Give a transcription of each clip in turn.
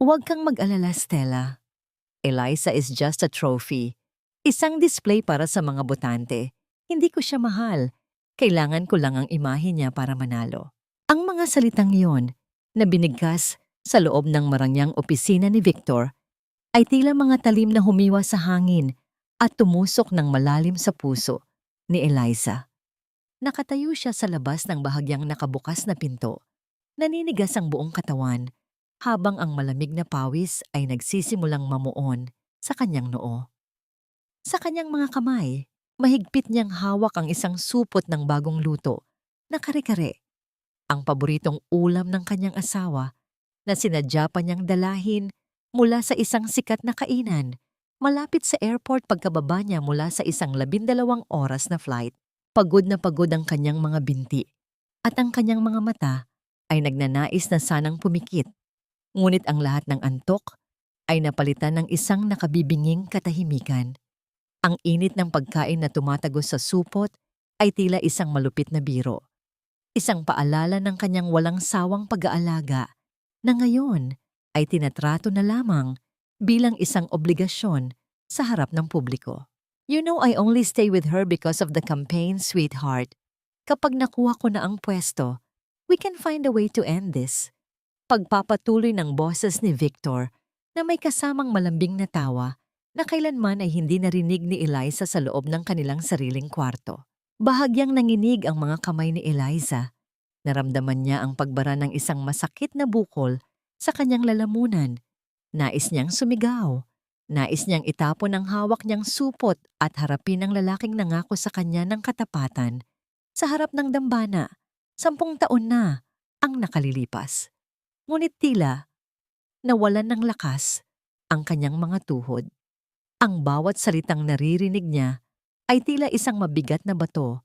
Huwag kang mag-alala, Stella. Eliza is just a trophy. Isang display para sa mga botante. Hindi ko siya mahal. Kailangan ko lang ang imahe niya para manalo. Ang mga salitang yon na binigkas sa loob ng marangyang opisina ni Victor ay tila mga talim na humiwa sa hangin at tumusok ng malalim sa puso ni Eliza. Nakatayo siya sa labas ng bahagyang nakabukas na pinto. Naninigas ang buong katawan habang ang malamig na pawis ay nagsisimulang mamuon sa kanyang noo. Sa kanyang mga kamay, mahigpit niyang hawak ang isang supot ng bagong luto na kare-kare, ang paboritong ulam ng kanyang asawa na sinadya pa niyang dalahin mula sa isang sikat na kainan malapit sa airport pagkababa niya mula sa isang 12 oras na flight. Pagod na pagod ang kanyang mga binti at ang kanyang mga mata ay nagnanais na sanang pumikit. Ngunit ang lahat ng antok ay napalitan ng isang nakabibinging katahimikan. Ang init ng pagkain na tumatagos sa supot ay tila isang malupit na biro. Isang paalala ng kanyang walang sawang pag-aalaga na ngayon ay tinatrato na lamang bilang isang obligasyon sa harap ng publiko. You know, I only stay with her because of the campaign, sweetheart. Kapag nakuha ko na ang pwesto, we can find a way to end this. Pagpapatuloy ng boses ni Victor na may kasamang malambing na tawa na kailanman ay hindi narinig ni Eliza sa loob ng kanilang sariling kwarto. Bahagyang nanginig ang mga kamay ni Eliza. Naramdaman niya ang pagbara ng isang masakit na bukol sa kanyang lalamunan. Nais niyang sumigaw. Nais niyang itapon ang hawak niyang supot at harapin ang lalaking nangako sa kanya ng katapatan. Sa harap ng dambana, 10 taon na ang nakalilipas. Ngunit tila, nawalan ng lakas ang kanyang mga tuhod. Ang bawat salitang naririnig niya ay tila isang mabigat na bato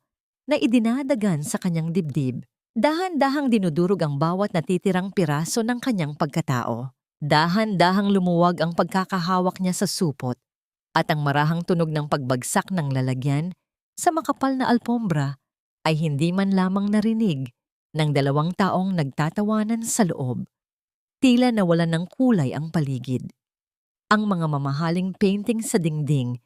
na idinadagan sa kanyang dibdib. Dahan-dahang dinudurog ang bawat natitirang piraso ng kanyang pagkatao. Dahan-dahang lumuwag ang pagkakahawak niya sa supot at ang marahang tunog ng pagbagsak ng lalagyan sa makapal na alpombra ay hindi man lamang narinig ng 2 taong nagtatawanan sa loob. Tila nawalan ng kulay ang paligid. Ang mga mamahaling painting sa dingding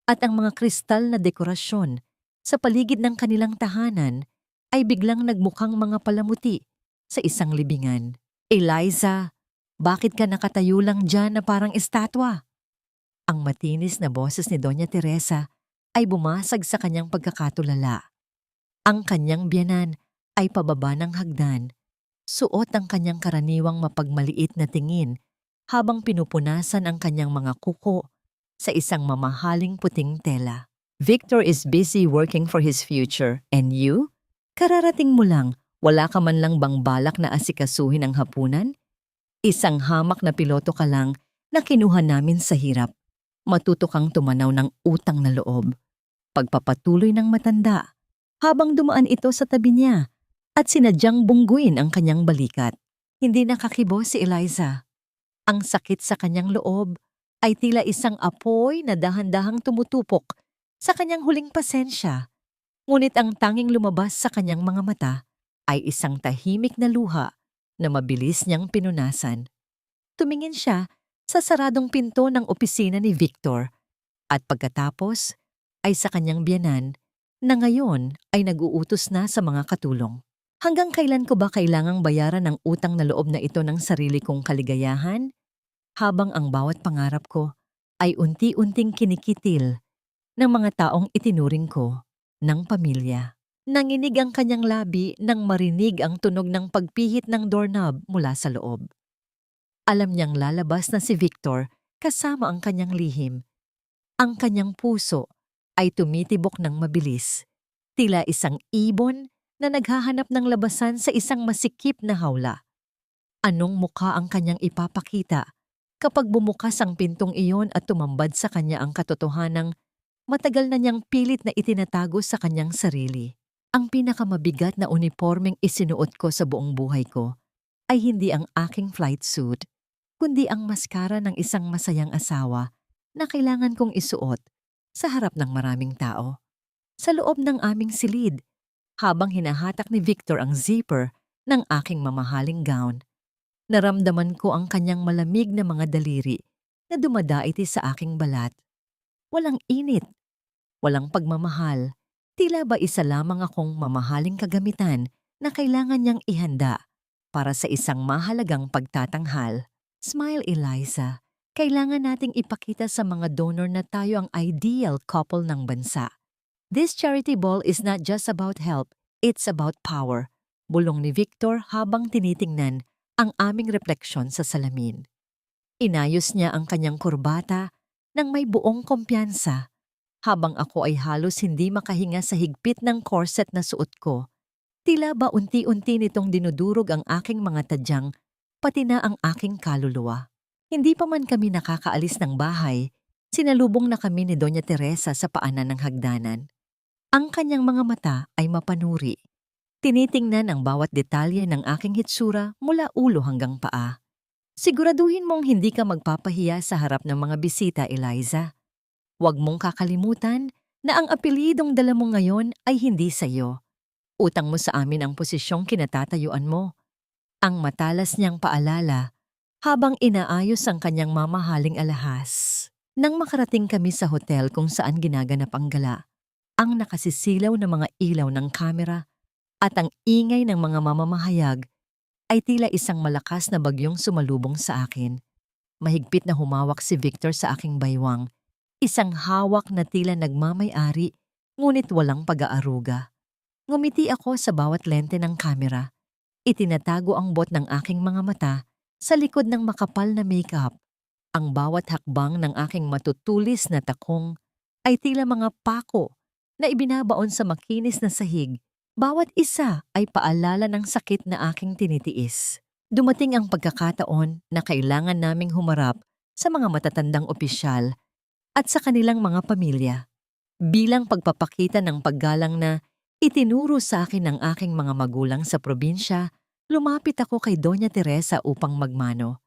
at ang mga kristal na dekorasyon sa paligid ng kanilang tahanan ay biglang nagmukhang mga palamuti sa isang libingan. Eliza, bakit ka nakatayo lang dyan na parang estatwa? Ang matinis na boses ni Doña Teresa ay bumasag sa kanyang pagkakatulala. Ang kanyang biyanan ay pababa ng hagdan. Suot ang kanyang karaniwang mapagmaliit na tingin habang pinupunasan ang kanyang mga kuko sa isang mamahaling puting tela. Victor is busy working for his future, and you? Kararating mo lang, wala ka man lang bang balak na asikasuhin ang hapunan? Isang hamak na piloto ka lang na kinuha namin sa hirap. Matuto kang tumanaw ng utang na loob. Pagpapatuloy ng matanda, habang dumaan ito sa tabi niya at sinadyang bungguin ang kanyang balikat. Hindi nakakibo si Eliza. Ang sakit sa kanyang loob ay tila isang apoy na dahan-dahang tumutupok sa kanyang huling pasensya. Ngunit ang tanging lumabas sa kanyang mga mata ay isang tahimik na luha na mabilis niyang pinunasan. Tumingin siya sa saradong pinto ng opisina ni Victor at pagkatapos ay sa kanyang biyanan na ngayon ay nag-uutos na sa mga katulong. Hanggang kailan ko ba kailangang bayaran ang utang na loob na ito ng sarili kong kaligayahan? Habang ang bawat pangarap ko ay unti-unting kinikitil ng mga taong itinuring ko ng pamilya. Nanginig ang kanyang labi nang marinig ang tunog ng pagpihit ng doorknob mula sa loob. Alam niyang lalabas na si Victor kasama ang kanyang lihim. Ang kanyang puso ay tumitibok ng mabilis, tila isang ibon na naghahanap ng labasan sa isang masikip na hawla. Anong mukha ang kanyang ipapakita kapag bumukas ang pintong iyon at tumambad sa kanya ang katotohanang matagal na niyang pilit na itinatago sa kanyang sarili? Ang pinakamabigat na unipormeng isinuot ko sa buong buhay ko ay hindi ang aking flight suit, kundi ang maskara ng isang masayang asawa na kailangan kong isuot sa harap ng maraming tao. Sa loob ng aming silid, habang hinahatak ni Victor ang zipper ng aking mamahaling gown, Naramdaman ko ang kanyang malamig na mga daliri na dumadaiti sa aking balat. Walang init, walang pagmamahal. Tila ba isa lamang akong mamahaling kagamitan na kailangan niyang ihanda para sa isang mahalagang pagtatanghal. Smile, Eliza. Kailangan nating ipakita sa mga donor na tayo ang ideal couple ng bansa. This charity ball is not just about help, it's about power. Bulong ni Victor habang tinitingnan ang aming refleksyon sa salamin. Inayos niya ang kanyang kurbata nang may buong kumpiyansa, habang ako ay halos hindi makahinga sa higpit ng corset na suot ko. Tila ba unti-unti nitong dinudurog ang aking mga tadyang, pati na ang aking kaluluwa. Hindi pa man kami nakakaalis ng bahay, sinalubong na kami ni Doña Teresa sa paanan ng hagdanan. Ang kanyang mga mata ay mapanuri. Tinitingnan ang bawat detalye ng aking hitsura mula ulo hanggang paa. Siguraduhin mong hindi ka magpapahiya sa harap ng mga bisita, Eliza. Huwag mong kakalimutan na ang apelidong dala mo ngayon ay hindi sa iyo. Utang mo sa amin ang posisyong kinatatayuan mo. Ang matalas niyang paalala habang inaayos ang kanyang mamahaling alahas. Nang makarating kami sa hotel kung saan ginaganap ang gala, ang nakasisilaw na mga ilaw ng kamera at ang ingay ng mga mamamahayag ay tila isang malakas na bagyong sumalubong sa akin. Mahigpit na humawak si Victor sa aking baywang. Isang hawak na tila nagmamay-ari, ngunit walang pag-aaruga. Ngumiti ako sa bawat lente ng kamera. Itinatago ang bot ng aking mga mata sa likod ng makapal na makeup. Ang bawat hakbang ng aking matutulis na takong ay tila mga pako na ibinabaon sa makinis na sahig. Bawat isa ay paalala ng sakit na aking tinitiis. Dumating ang pagkakataon na kailangan naming humarap sa mga matatandang opisyal at sa kanilang mga pamilya. Bilang pagpapakita ng paggalang na itinuro sa akin ng aking mga magulang sa probinsya, lumapit ako kay Doña Teresa upang magmano.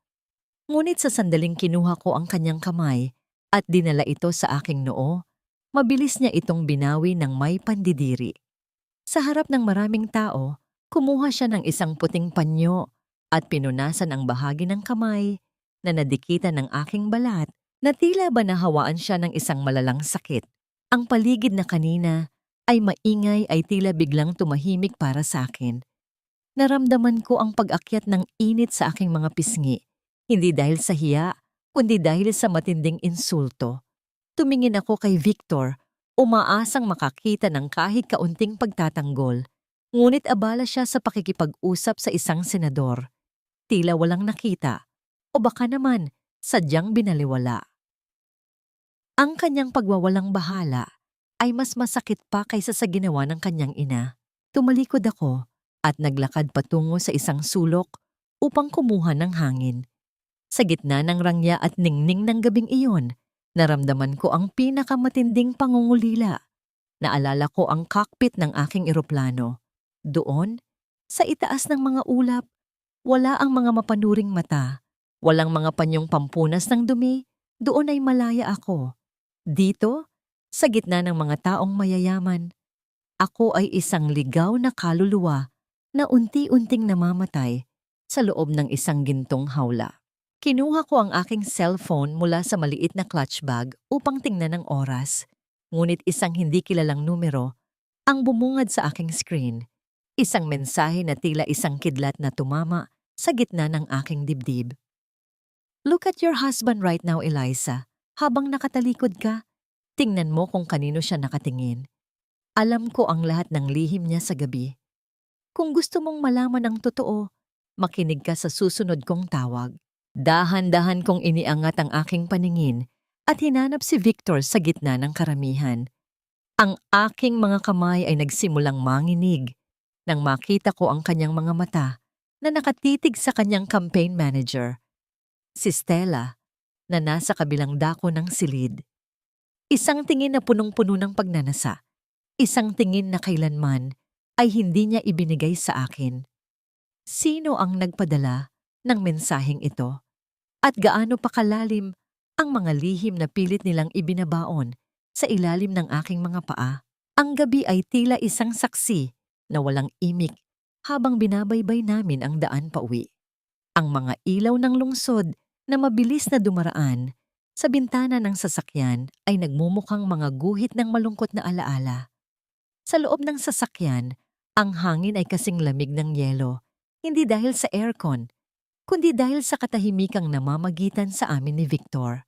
Ngunit sa sandaling kinuha ko ang kanyang kamay at dinala ito sa aking noo, mabilis niya itong binawi ng may pandidiri. Sa harap ng maraming tao, kumuha siya ng isang puting panyo at pinunasan ang bahagi ng kamay na nadikitan ng aking balat na tila ba nahawaan siya ng isang malalang sakit. Ang paligid na kanina ay maingay ay tila biglang tumahimik para sa akin. Naramdaman ko ang pag-akyat ng init sa aking mga pisngi, hindi dahil sa hiya, kundi dahil sa matinding insulto. Tumingin ako kay Victor, umaasang makakita ng kahit kaunting pagtatanggol, ngunit abala siya sa pakikipag-usap sa isang senador. Tila walang nakita, o baka naman sadyang binaliwala. Ang kanyang pagwawalang bahala ay mas masakit pa kaysa sa ginawa ng kanyang ina. Tumalikod ako at naglakad patungo sa isang sulok upang kumuha ng hangin. Sa gitna ng rangya at ningning ng gabing iyon, naramdaman ko ang pinakamatinding pangungulila. Naalala ko ang cockpit ng aking eroplano. Doon, sa itaas ng mga ulap, wala ang mga mapanuring mata. Walang mga panyong pampunas ng dumi, doon ay malaya ako. Dito, sa gitna ng mga taong mayayaman, ako ay isang ligaw na kaluluwa na unti-unting namamatay sa loob ng isang gintong hawla. Kinuha ko ang aking cellphone mula sa maliit na clutch bag upang tingnan ang oras, ngunit isang hindi kilalang numero ang bumungad sa aking screen. Isang mensahe na tila isang kidlat na tumama sa gitna ng aking dibdib. Look at your husband right now, Eliza. Habang nakatalikod ka, tingnan mo kung kanino siya nakatingin. Alam ko ang lahat ng lihim niya sa gabi. Kung gusto mong malaman ang totoo, makinig ka sa susunod kong tawag. Dahan-dahan kong iniangat ang aking paningin at hinanap si Victor sa gitna ng karamihan. Ang aking mga kamay ay nagsimulang manginig nang makita ko ang kanyang mga mata na nakatitig sa kanyang campaign manager, si Stella, na nasa kabilang dako ng silid. Isang tingin na punong-puno ng pagnanasa, isang tingin na kailanman ay hindi niya ibinigay sa akin. Sino ang nagpadala ng mensaheng ito? At gaano pa kalalim ang mga lihim na pilit nilang ibinabaon sa ilalim ng aking mga paa? Ang gabi ay tila isang saksi na walang imik habang binabaybay namin ang daan pauwi. Ang mga ilaw ng lungsod na mabilis na dumaraan sa bintana ng sasakyan ay nagmumukhang mga guhit ng malungkot na alaala. Sa loob ng sasakyan, ang hangin ay kasing lamig ng yelo, hindi dahil sa aircon, kundi dahil sa katahimikang namamagitan sa amin ni Victor.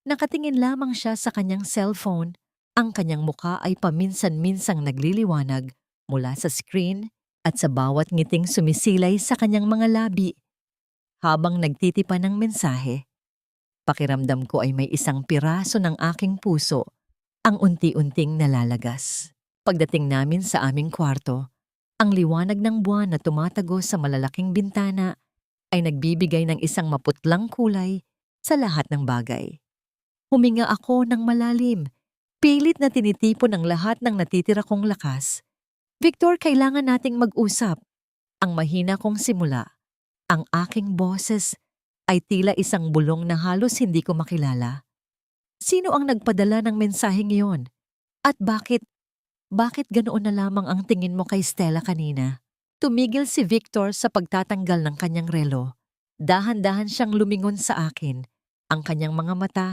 Nakatingin lamang siya sa kanyang cellphone, ang kanyang muka ay paminsan-minsang nagliliwanag mula sa screen at sa bawat ngiting sumisilay sa kanyang mga labi. Habang nagtitipan ng mensahe, pakiramdam ko ay may isang piraso ng aking puso ang unti-unting nalalagas. Pagdating namin sa aming kwarto, ang liwanag ng buwan na tumatago sa malalaking bintana ay nagbibigay ng isang maputlang kulay sa lahat ng bagay. Huminga ako ng malalim, pilit na tinitipon ang lahat ng natitira kong lakas. Victor, kailangan nating mag-usap. Ang mahina kong simula. Ang aking boses ay tila isang bulong na halos hindi ko makilala. Sino ang nagpadala ng mensaheng iyon? At bakit ganoon na lamang ang tingin mo kay Stella kanina? Tumigil si Victor sa pagtatanggal ng kanyang relo. Dahan-dahan siyang lumingon sa akin. Ang kanyang mga mata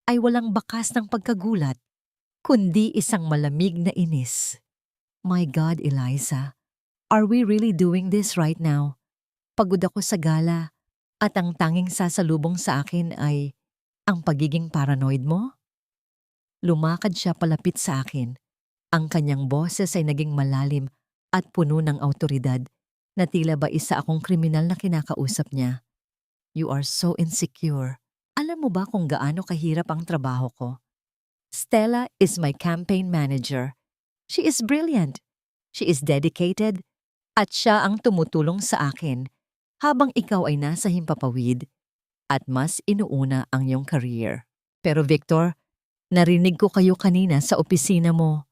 ay walang bakas ng pagkagulat, kundi isang malamig na inis. My God, Eliza, are we really doing this right now? Pagod ako sa gala at ang tanging sasalubong sa akin ay ang pagiging paranoid mo? Lumakad siya palapit sa akin. Ang kanyang boses ay naging malalim at puno ng awtoridad na tila ba isa akong kriminal na kinakausap niya. You are so insecure. Alam mo ba kung gaano kahirap ang trabaho ko? Stella is my campaign manager. She is brilliant. She is dedicated. At siya ang tumutulong sa akin habang ikaw ay nasa himpapawid at mas inuuna ang iyong career. Pero Victor, narinig ko kayo kanina sa opisina mo.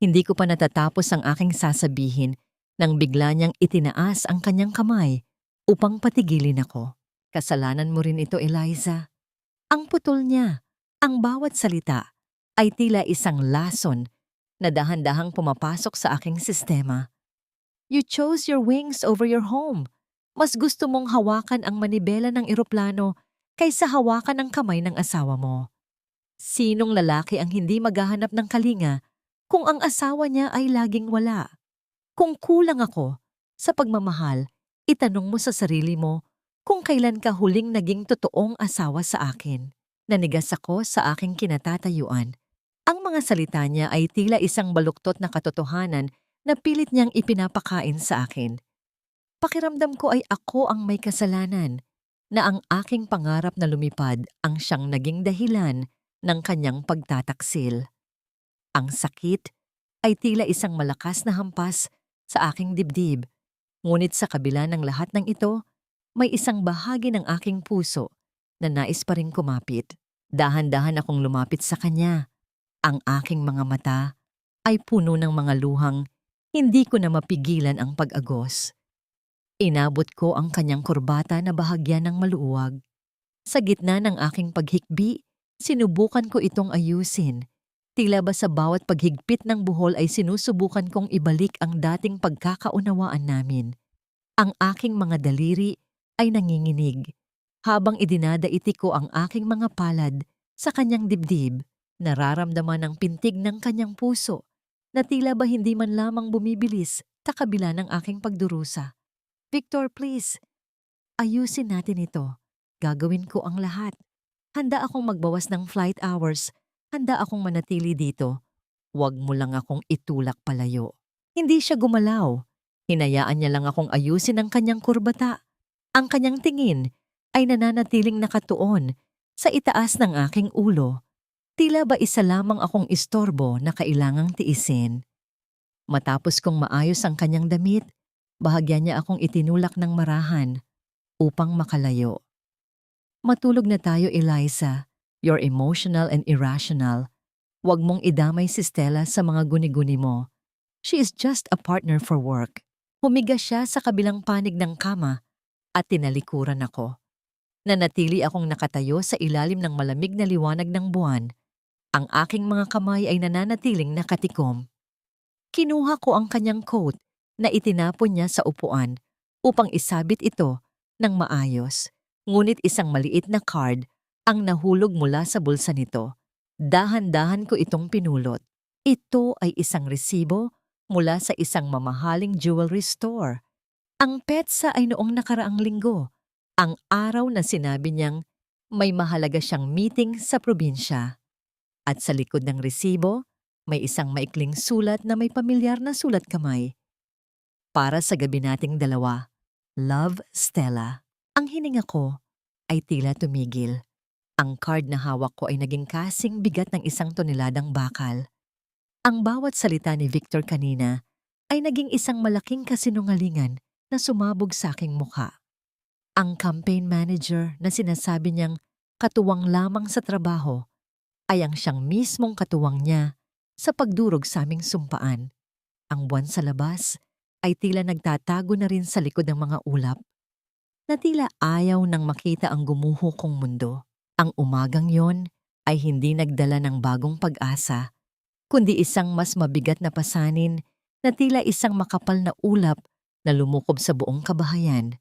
Hindi ko pa natatapos ang aking sasabihin nang bigla niyang itinaas ang kanyang kamay upang patigilin ako. Kasalanan mo rin ito, Eliza. Ang putol niya, ang bawat salita, ay tila isang lason na dahan-dahang pumapasok sa aking sistema. You chose your wings over your home. Mas gusto mong hawakan ang manibela ng eroplano kaysa hawakan ang kamay ng asawa mo. Sinong lalaki ang hindi maghahanap ng kalinga kung ang asawa niya ay laging wala? Kung kulang ako sa pagmamahal, itanong mo sa sarili mo kung kailan ka huling naging totoong asawa sa akin. Nanigas ako sa aking kinatatayuan. Ang mga salita niya ay tila isang baluktot na katotohanan na pilit niyang ipinapakain sa akin. Pakiramdam ko ay ako ang may kasalanan, na ang aking pangarap na lumipad ang siyang naging dahilan ng kanyang pagtataksil. Ang sakit ay tila isang malakas na hampas sa aking dibdib, ngunit sa kabila ng lahat ng ito, may isang bahagi ng aking puso na nais pa ring kumapit. Dahan-dahan akong lumapit sa kanya. Ang aking mga mata ay puno ng mga luhang hindi ko na mapigilan ang pag-agos. Inabot ko ang kanyang kurbata na bahagyan ng maluwag. Sa gitna ng aking paghikbi, sinubukan ko itong ayusin. Tila ba sa bawat paghigpit ng buhol ay sinusubukan kong ibalik ang dating pagkakaunawaan namin. Ang aking mga daliri ay nanginginig. Habang idinadaiti ko ang aking mga palad sa kanyang dibdib, nararamdaman ang pintig ng kanyang puso na tila ba hindi man lamang bumibilis sa kabila ng aking pagdurusa. Victor, please, ayusin natin ito. Gagawin ko ang lahat. Handa akong magbawas ng flight hours. Handa akong manatili dito. Huwag mo lang akong itulak palayo. Hindi siya gumalaw. Hinayaan niya lang akong ayusin ang kanyang kurbata. Ang kanyang tingin ay nananatiling nakatuon sa itaas ng aking ulo. Tila ba isa lamang akong istorbo na kailangang tiisin. Matapos kong maayos ang kanyang damit, bahagyan niya akong itinulak ng marahan upang makalayo. Matulog na tayo, Eliza. You're emotional and irrational. Huwag mong idamay si Stella sa mga guni-guni mo. She is just a partner for work. Humiga siya sa kabilang panig ng kama at tinalikuran ako. Nanatili akong nakatayo sa ilalim ng malamig na liwanag ng buwan. Ang aking mga kamay ay nananatiling nakatikom. Kinuha ko ang kanyang coat na itinapon niya sa upuan upang isabit ito ng maayos. Ngunit isang maliit na card ang nahulog mula sa bulsa nito. Dahan-dahan ko itong pinulot. Ito ay isang resibo mula sa isang mamahaling jewelry store. Ang petsa ay noong nakaraang linggo, ang araw na sinabi niyang may mahalaga siyang meeting sa probinsya. At sa likod ng resibo, may isang maikling sulat na may pamilyar na sulat kamay. Para sa gabi nating dalawa, Love, Stella. Ang hininga ko ay tila tumigil. Ang card na hawak ko ay naging kasing bigat ng 1 toneladang bakal. Ang bawat salita ni Victor kanina ay naging isang malaking kasinungalingan na sumabog sa aking mukha. Ang campaign manager na sinasabi niyang katuwang lamang sa trabaho ay ang siyang mismong katuwang niya sa pagdurog sa aming sumpaan. Ang buwan sa labas ay tila nagtatago na rin sa likod ng mga ulap na tila ayaw nang makita ang gumuho kong mundo. Ang umagang yon ay hindi nagdala ng bagong pag-asa, kundi isang mas mabigat na pasanin na tila isang makapal na ulap na lumukob sa buong kabahayan.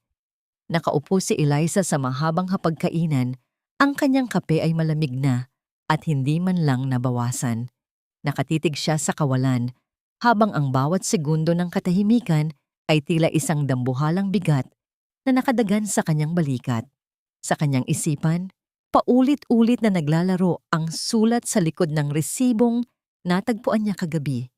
Nakaupo si Eliza sa mahabang hapagkainan, ang kanyang kape ay malamig na at hindi man lang nabawasan. Nakatitig siya sa kawalan, habang ang bawat segundo ng katahimikan ay tila isang dambuhalang bigat na nakadagan sa kanyang balikat. Sa kanyang isipan, paulit-ulit na naglalaro ang sulat sa likod ng resibong natagpuan niya kagabi.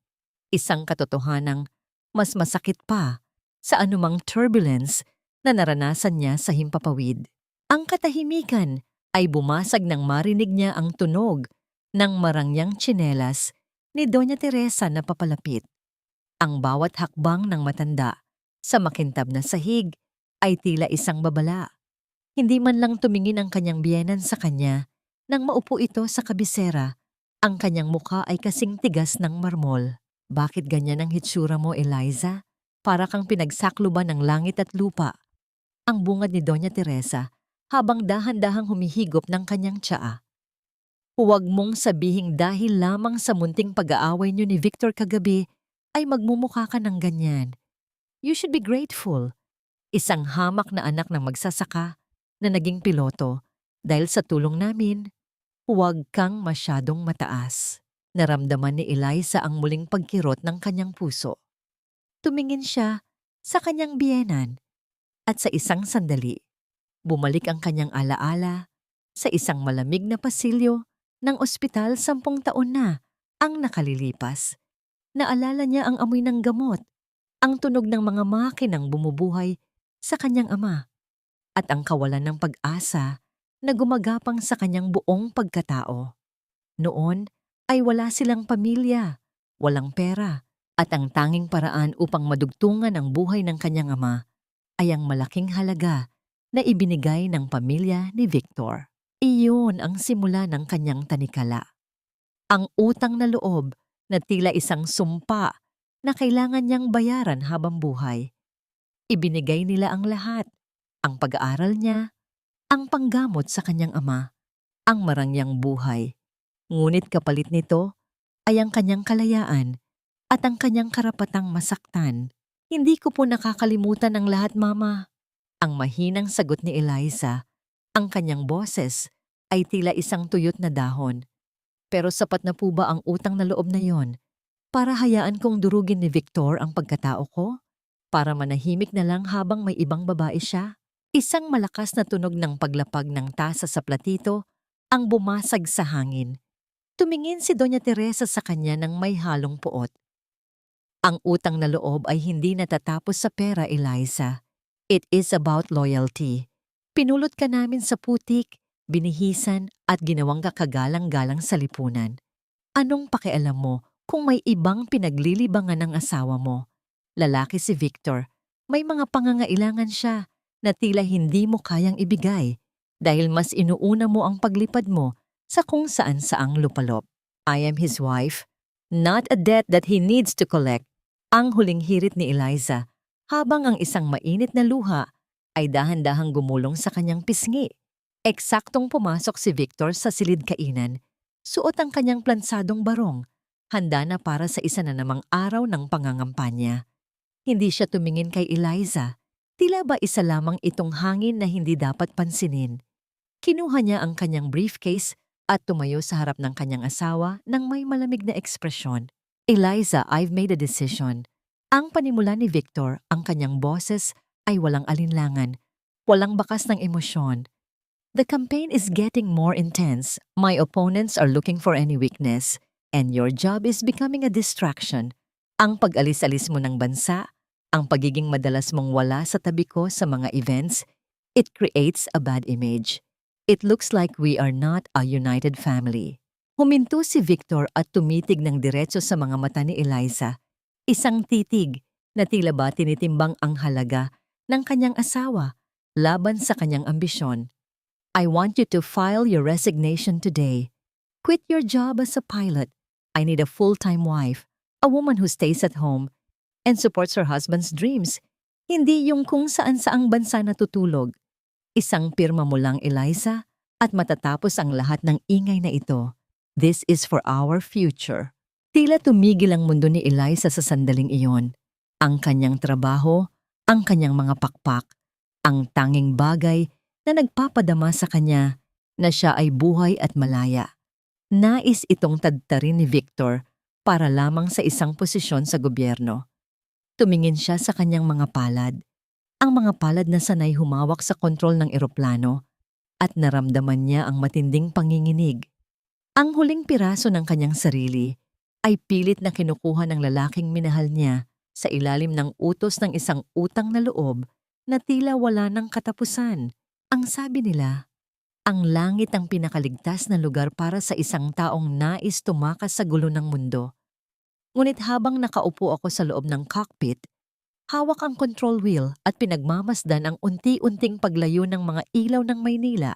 Isang katotohanang mas masakit pa sa anumang turbulence na naranasan niya sa himpapawid. Ang katahimikan ay bumasag nang marinig niya ang tunog ng marangyang tsinelas ni Doña Teresa na papalapit. Ang bawat hakbang ng matanda sa makintab na sahig ay tila isang babala. Hindi man lang tumingin ang kanyang biyenan sa kanya nang maupo ito sa kabisera. Ang kanyang mukha ay kasing tigas ng marmol. Bakit ganyan ang hitsura mo, Eliza? Para kang pinagsakluban ng langit at lupa. Ang bungad ni Doña Teresa habang dahan-dahang humihigop ng kanyang tsaa. Huwag mong sabihing dahil lamang sa munting pag-aaway niyo ni Victor kagabi ay magmumukha ka ng ganyan. You should be grateful. Isang hamak na anak ng magsasaka na naging piloto dahil sa tulong namin. Huwag kang masyadong mataas. Naramdaman ni Eliza ang muling pagkirot ng kanyang puso. Tumingin siya sa kanyang biyenan at sa isang sandali, bumalik ang kanyang alaala sa isang malamig na pasilyo ng ospital 10 taon na ang nakalilipas. Naalala niya ang amoy ng gamot, ang tunog ng mga makinang bumubuhay sa kanyang ama, at ang kawalan ng pag-asa na gumagapang sa kanyang buong pagkatao. Noon ay wala silang pamilya, walang pera, at ang tanging paraan upang madugtungan ang buhay ng kanyang ama ay ang malaking halaga na ibinigay ng pamilya ni Victor. Iyon ang simula ng kanyang tanikala. Ang utang na loob na tila isang sumpa na kailangan niyang bayaran habang buhay. Ibinigay nila ang lahat, ang pag-aaral niya, ang panggamot sa kanyang ama, ang marangyang buhay. Ngunit kapalit nito ay ang kanyang kalayaan at ang kanyang karapatang masaktan. Hindi ko po nakakalimutan ang lahat, Mama. Ang mahinang sagot ni Eliza, ang kanyang boses ay tila isang tuyot na dahon. Pero sapat na po ba ang utang na loob na yon para hayaan kong durugin ni Victor ang pagkatao ko? Para manahimik na lang habang may ibang babae siya? Isang malakas na tunog ng paglapag ng tasa sa platito ang bumasag sa hangin. Tumingin si Doña Teresa sa kanya ng may halong puot. Ang utang na loob ay hindi natatapos sa pera, Eliza. It is about loyalty. Pinulot ka namin sa putik, binihisan at ginawang kakagalang-galang sa lipunan. Anong pakialam mo kung may ibang pinaglilibangan ng asawa mo? Lalaki si Victor, may mga pangangailangan siya na tila hindi mo kayang ibigay dahil mas inuuna mo ang paglipad mo sa kung saan-saang lupalop. I am his wife, not a debt that he needs to collect. Ang huling hirit ni Eliza habang ang isang mainit na luha ay dahan-dahang gumulong sa kanyang pisngi. Eksaktong pumasok si Victor sa silid kainan, suot ang kanyang plansadong barong, handa na para sa isa na namang araw ng pangangampanya. Hindi siya tumingin kay Eliza, Tila ba isa lamang itong hangin na hindi dapat pansinin. Kinuha niya ang kanyang briefcase at tumayo sa harap ng kanyang asawa nang may malamig na ekspresyon. Eliza, I've made a decision. Ang panimula ni Victor, ang kanyang boses, ay walang alinlangan, walang bakas ng emosyon. The campaign is getting more intense. My opponents are looking for any weakness, and your job is becoming a distraction. Ang pag-alis-alis mo ng bansa, ang pagiging madalas mong wala sa tabi ko sa mga events, it creates a bad image. It looks like we are not a united family. Huminto si Victor at tumitig ng diretso sa mga mata ni Eliza. Isang titig na tila ba tinitimbang ang halaga ng kanyang asawa laban sa kanyang ambisyon. I want you to file your resignation today. Quit your job as a pilot. I need a full-time wife, a woman who stays at home and supports her husband's dreams. Hindi yung kung saan-saang bansa natutulog. Isang pirma mo lang, Eliza, at matatapos ang lahat ng ingay na ito. This is for our future. Tila tumigil ang mundo ni Eliza sa sandaling iyon. Ang kanyang trabaho, ang kanyang mga pakpak, ang tanging bagay na nagpapadama sa kanya na siya ay buhay at malaya. Nais itong tadtarin ni Victor para lamang sa isang posisyon sa gobyerno. Tumingin siya sa kanyang mga palad. Ang mga palad na sanay humawak sa kontrol ng eroplano at naramdaman niya ang matinding panginginig. Ang huling piraso ng kanyang sarili ay pilit na kinukuha ng lalaking minahal niya sa ilalim ng utos ng isang utang na loob na tila wala ng katapusan. Ang sabi nila, ang langit ang pinakaligtas na lugar para sa isang taong nais tumakas sa gulo ng mundo. Ngunit habang nakaupo ako sa loob ng cockpit, hawak ang control wheel at pinagmamasdan ang unti-unting paglayo ng mga ilaw ng Maynila.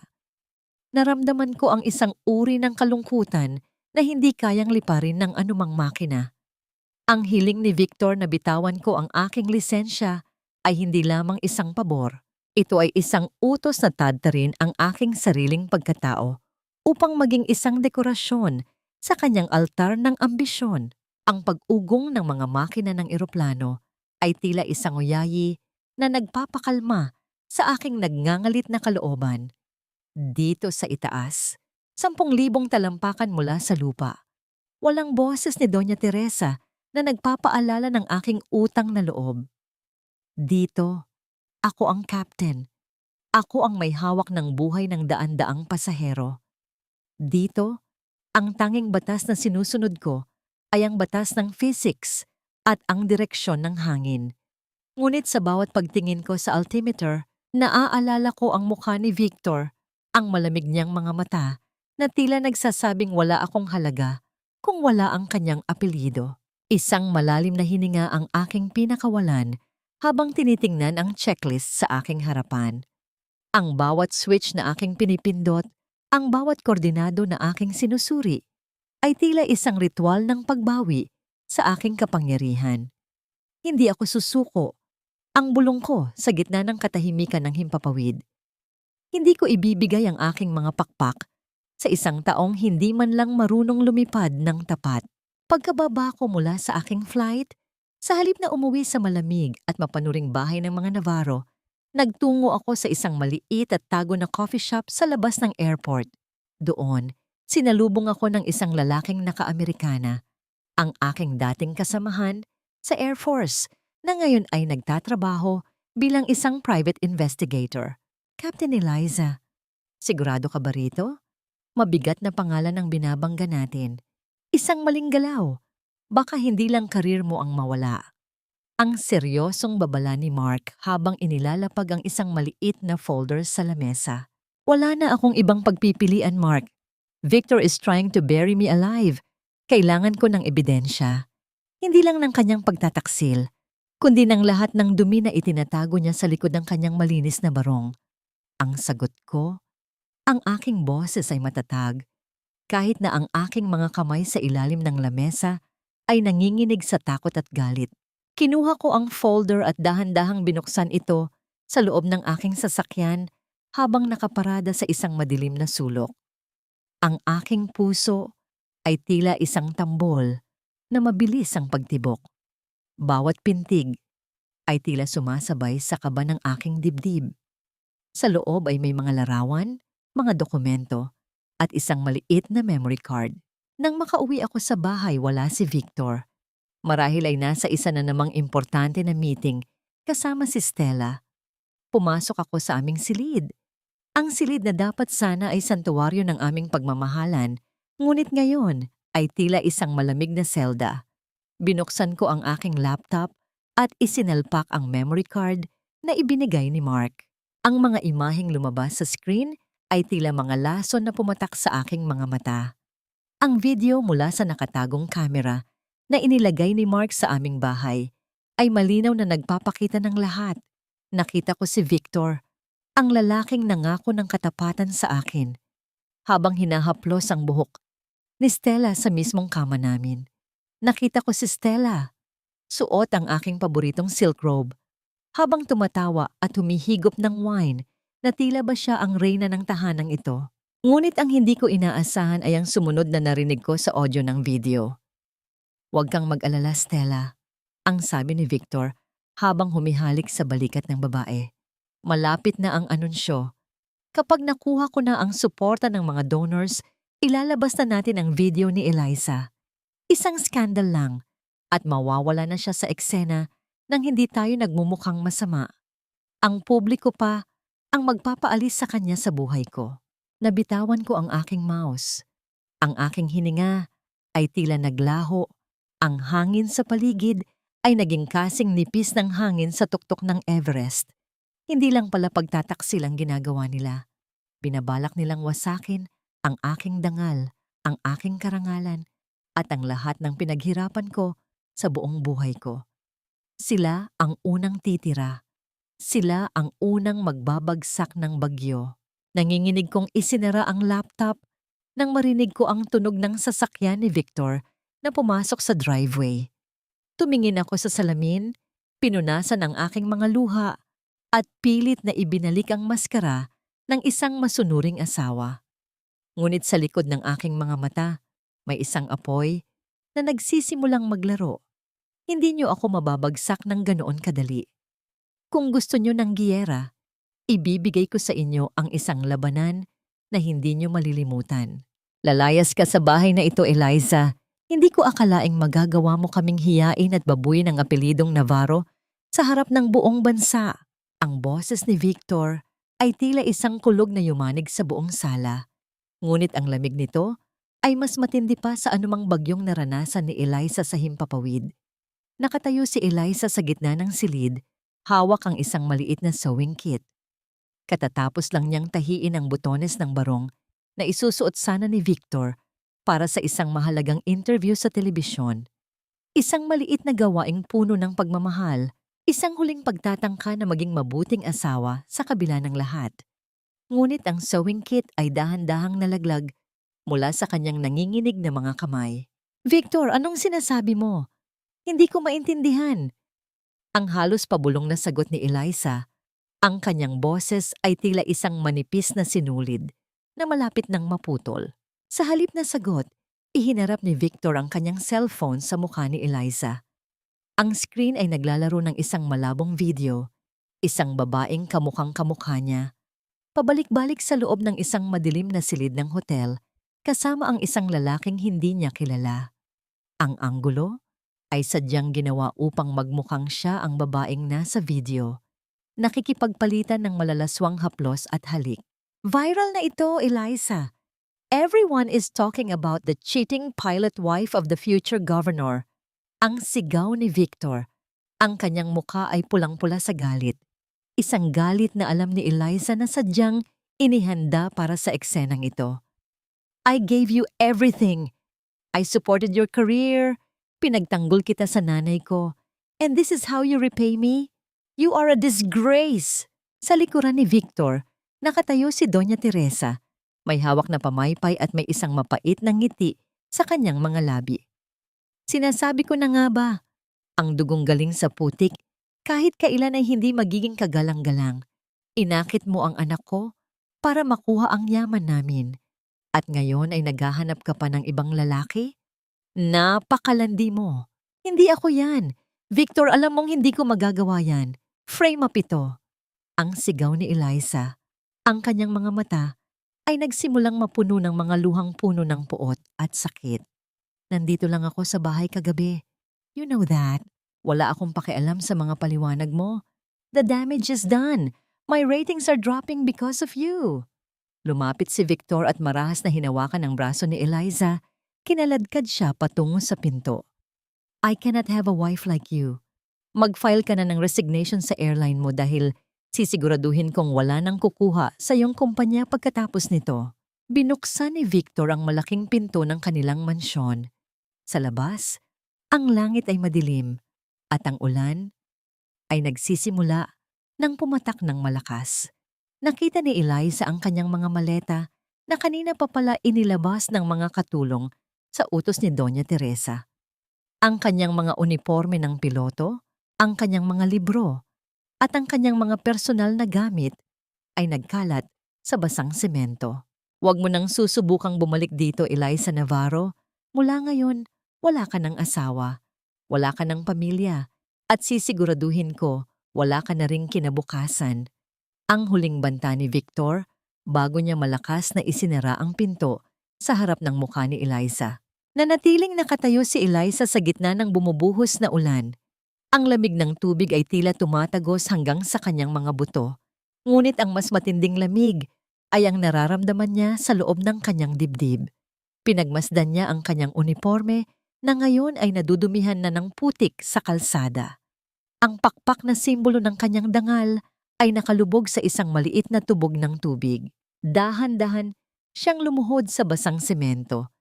Naramdaman ko ang isang uri ng kalungkutan na hindi kayang liparin ng anumang makina. Ang hiling ni Victor na bitawan ko ang aking lisensya ay hindi lamang isang pabor. Ito ay isang utos na tadtarin ang aking sariling pagkatao upang maging isang dekorasyon sa kanyang altar ng ambisyon. Ang pag-ugong ng mga makina ng eroplano ay tila isang uyayi na nagpapakalma sa aking nagngangalit na kalooban. Dito sa itaas, 10,000 talampakan mula sa lupa. Walang boses ni Doña Teresa na nagpapaalala ng aking utang na loob. Dito, ako ang captain. Ako ang may hawak ng buhay ng daan-daang pasahero. Dito, ang tanging batas na sinusunod ko ay ang batas ng physics at ang direksyon ng hangin. Ngunit sa bawat pagtingin ko sa altimeter, naaalala ko ang mukha ni Victor, ang malamig niyang mga mata na tila nagsasabing wala akong halaga kung wala ang kanyang apelyido. Isang malalim na hininga ang aking pinakawalan habang tinitingnan ang checklist sa aking harapan. Ang bawat switch na aking pinipindot, ang bawat koordinado na aking sinusuri, ay tila isang ritual ng pagbawi sa aking kapangyarihan. Hindi ako susuko. Ang bulong ko sa gitna ng katahimikan ng himpapawid. Hindi ko ibibigay ang aking mga pakpak sa isang taong hindi man lang marunong lumipad ng tapat. Pagkababa ko mula sa aking flight, sa halip na umuwi sa malamig at mapanuring bahay ng mga Navarro, nagtungo ako sa isang maliit at tago na coffee shop sa labas ng airport. Doon, sinalubong ako ng isang lalaking naka-Amerikana, ang aking dating kasamahan sa Air Force na ngayon ay nagtatrabaho bilang isang private investigator. Captain Eliza, sigurado ka ba rito? Mabigat na pangalan ang binabangga natin. Isang maling galaw. Baka hindi lang karir mo ang mawala. Ang seryosong babala ni Mark habang inilalapag ang isang maliit na folder sa lamesa. Wala na akong ibang pagpipilian, Mark. Victor is trying to bury me alive. Kailangan ko ng ebidensya. Hindi lang ng kanyang pagtataksil, kundi ng lahat ng dumi na itinatago niya sa likod ng kanyang malinis na barong. Ang sagot ko, ang aking boses ay matatag, kahit na ang aking mga kamay sa ilalim ng lamesa ay nanginginig sa takot at galit. Kinuha ko ang folder at dahan-dahang binuksan ito sa loob ng aking sasakyan habang nakaparada sa isang madilim na sulok. Ang aking puso ay tila isang tambol na mabilis ang pagtibok. Bawat pintig, ay tila sumasabay sa kaba ng aking dibdib. Sa loob ay may mga larawan, mga dokumento, at isang maliit na memory card. Nang makauwi ako sa bahay, wala si Victor. Marahil ay nasa isa na namang importante na meeting kasama si Stella. Pumasok ako sa aming silid. Ang silid na dapat sana ay santuwaryo ng aming pagmamahalan, ngunit ngayon ay tila isang malamig na selda. Binuksan ko ang aking laptop at isinalpak ang memory card na ibinigay ni Mark. Ang mga imaheng lumabas sa screen ay tila mga lason na pumatak sa aking mga mata. Ang video mula sa nakatagong kamera na inilagay ni Mark sa aming bahay ay malinaw na nagpapakita ng lahat. Nakita ko si Victor, ang lalaking nangako ng katapatan sa akin, habang hinahaplos ang buhok ni Stella sa mismong kama namin. Nakita ko si Stella, suot ang aking paboritong silk robe, habang tumatawa at humihigop ng wine na tila ba siya ang reyna ng tahanang ito. Ngunit ang hindi ko inaasahan ay ang sumunod na narinig ko sa audio ng video. "Huwag kang mag-alala, Stella," ang sabi ni Victor habang humihalik sa balikat ng babae. "Malapit na ang anunsyo. Kapag nakuha ko na ang suporta ng mga donors, ilalabas na natin ang video ni Eliza. Isang skandal lang at mawawala na siya sa eksena nang hindi tayo nagmumukhang masama. Ang publiko pa ang magpapaalis sa kanya sa buhay ko." Nabitawan ko ang aking mouse. Ang aking hininga ay tila naglaho. Ang hangin sa paligid ay naging kasing nipis ng hangin sa tuktok ng Everest. Hindi lang pala pagtataksil ang ginagawa nila. Binabalak nilang wasakin ang aking dangal, ang aking karangalan, at ang lahat ng pinaghirapan ko sa buong buhay ko. Sila ang unang titira. Sila ang unang magbabagsak ng bagyo. Nanginginig kong isinara ang laptop nang marinig ko ang tunog ng sasakyan ni Victor na pumasok sa driveway. Tumingin ako sa salamin, pinunasan ang aking mga luha, at pilit na ibinalik ang maskara ng isang masunuring asawa. Ngunit sa likod ng aking mga mata, may isang apoy na nagsisimulang maglaro. Hindi niyo ako mababagsak ng ganoon kadali. Kung gusto niyo ng giyera, ibibigay ko sa inyo ang isang labanan na hindi niyo malilimutan. Lalayas ka sa bahay na ito, Eliza. Hindi ko akalaing magagawa mo kaming hiyain at babuyin ang apelidong Navarro sa harap ng buong bansa. Ang boses ni Victor ay tila isang kulog na yumanig sa buong sala. Ngunit ang lamig nito ay mas matindi pa sa anumang bagyong naranasan ni Eliza sa himpapawid. Nakatayo si Eliza sa gitna ng silid, hawak ang isang maliit na sewing kit. Katatapos lang niyang tahiin ang butones ng barong na isusuot sana ni Victor para sa isang mahalagang interview sa telebisyon. Isang maliit na gawaing puno ng pagmamahal, isang huling pagtatangka na maging mabuting asawa sa kabila ng lahat. Ngunit ang sewing kit ay dahan-dahang nalaglag mula sa kanyang nanginginig na mga kamay. "Victor, anong sinasabi mo? Hindi ko maintindihan." Ang halos pabulong na sagot ni Eliza. Ang kanyang boses ay tila isang manipis na sinulid na malapit nang maputol. Sa halip na sagot, ihinarap ni Victor ang kanyang cellphone sa mukha ni Eliza. Ang screen ay naglalaro ng isang malabong video, isang babaeng kamukhang kamukha niya. Pabalik-balik sa loob ng isang madilim na silid ng hotel, kasama ang isang lalaking hindi niya kilala. Ang anggulo ay sadyang ginawa upang magmukhang siya ang babaeng nasa video. Nakikipagpalitan ng malalaswang haplos at halik. "Viral na ito, Eliza. Everyone is talking about the cheating pilot wife of the future governor." Ang sigaw ni Victor. Ang kanyang mukha ay pulang-pula sa galit. Isang galit na alam ni Eliza na sadyang inihanda para sa eksenang ito. "I gave you everything. I supported your career. Pinagtanggol kita sa nanay ko. And this is how you repay me? You are a disgrace." Sa likuran ni Victor, nakatayo si Doña Teresa. May hawak na pamaypay at may isang mapait na ngiti sa kanyang mga labi. "Sinasabi ko na nga ba, ang dugong galing sa putik, kahit kailan ay hindi magiging kagalang-galang. Inakit mo ang anak ko para makuha ang yaman namin. At ngayon ay naghahanap ka pa ng ibang lalaki? Napakalandi mo. Hindi ako yan. Victor, alam mong hindi ko magagawa yan. Frame up ito. Ang sigaw ni Eliza. Ang kanyang mga mata ay nagsimulang mapuno ng mga luhang puno ng puot at sakit. Nandito lang ako sa bahay kagabi. You know that. Wala akong pakialam sa mga paliwanag mo. The damage is done. My ratings are dropping because of you. Lumapit si Victor at marahas na hinawakan ang braso ni Eliza. Kinaladkad siya patungo sa pinto. I cannot have a wife like you. Mag-file ka na ng resignation sa airline mo dahil sisiguraduhin kong wala nang kukuha sa iyong kumpanya pagkatapos nito. Binuksan ni Victor ang malaking pinto ng kanilang mansyon. Sa labas, ang langit ay madilim at ang ulan ay nagsisimula nang pumatak ng malakas. Nakita ni Eliza ang kanyang mga maleta na kanina pa pala inilabas ng mga katulong sa utos ni Doña Teresa. Ang kanyang mga uniforme ng piloto, ang kanyang mga libro, at ang kanyang mga personal na gamit ay nagkalat sa basang semento. Huwag mo nang susubukang bumalik dito, Eliza Navarro. Mula ngayon, wala ka ng asawa, wala ka ng pamilya, at sisiguraduhin ko wala ka na ring kinabukasan. Ang huling banta ni Victor bago niya malakas na isinara ang pinto sa harap ng mukha ni Eliza. Nanatiling nakatayo si Eliza sa gitna ng bumubuhos na ulan. Ang lamig ng tubig ay tila tumatagos hanggang sa kanyang mga buto. Ngunit ang mas matinding lamig ay ang nararamdaman niya sa loob ng kanyang dibdib. Pinagmasdan niya ang kanyang uniforme na ngayon ay nadudumihan na ng putik sa kalsada. Ang pakpak na simbolo ng kanyang dangal ay nakalubog sa isang maliit na tubog ng tubig. Dahan-dahan siyang lumuhod sa basang semento.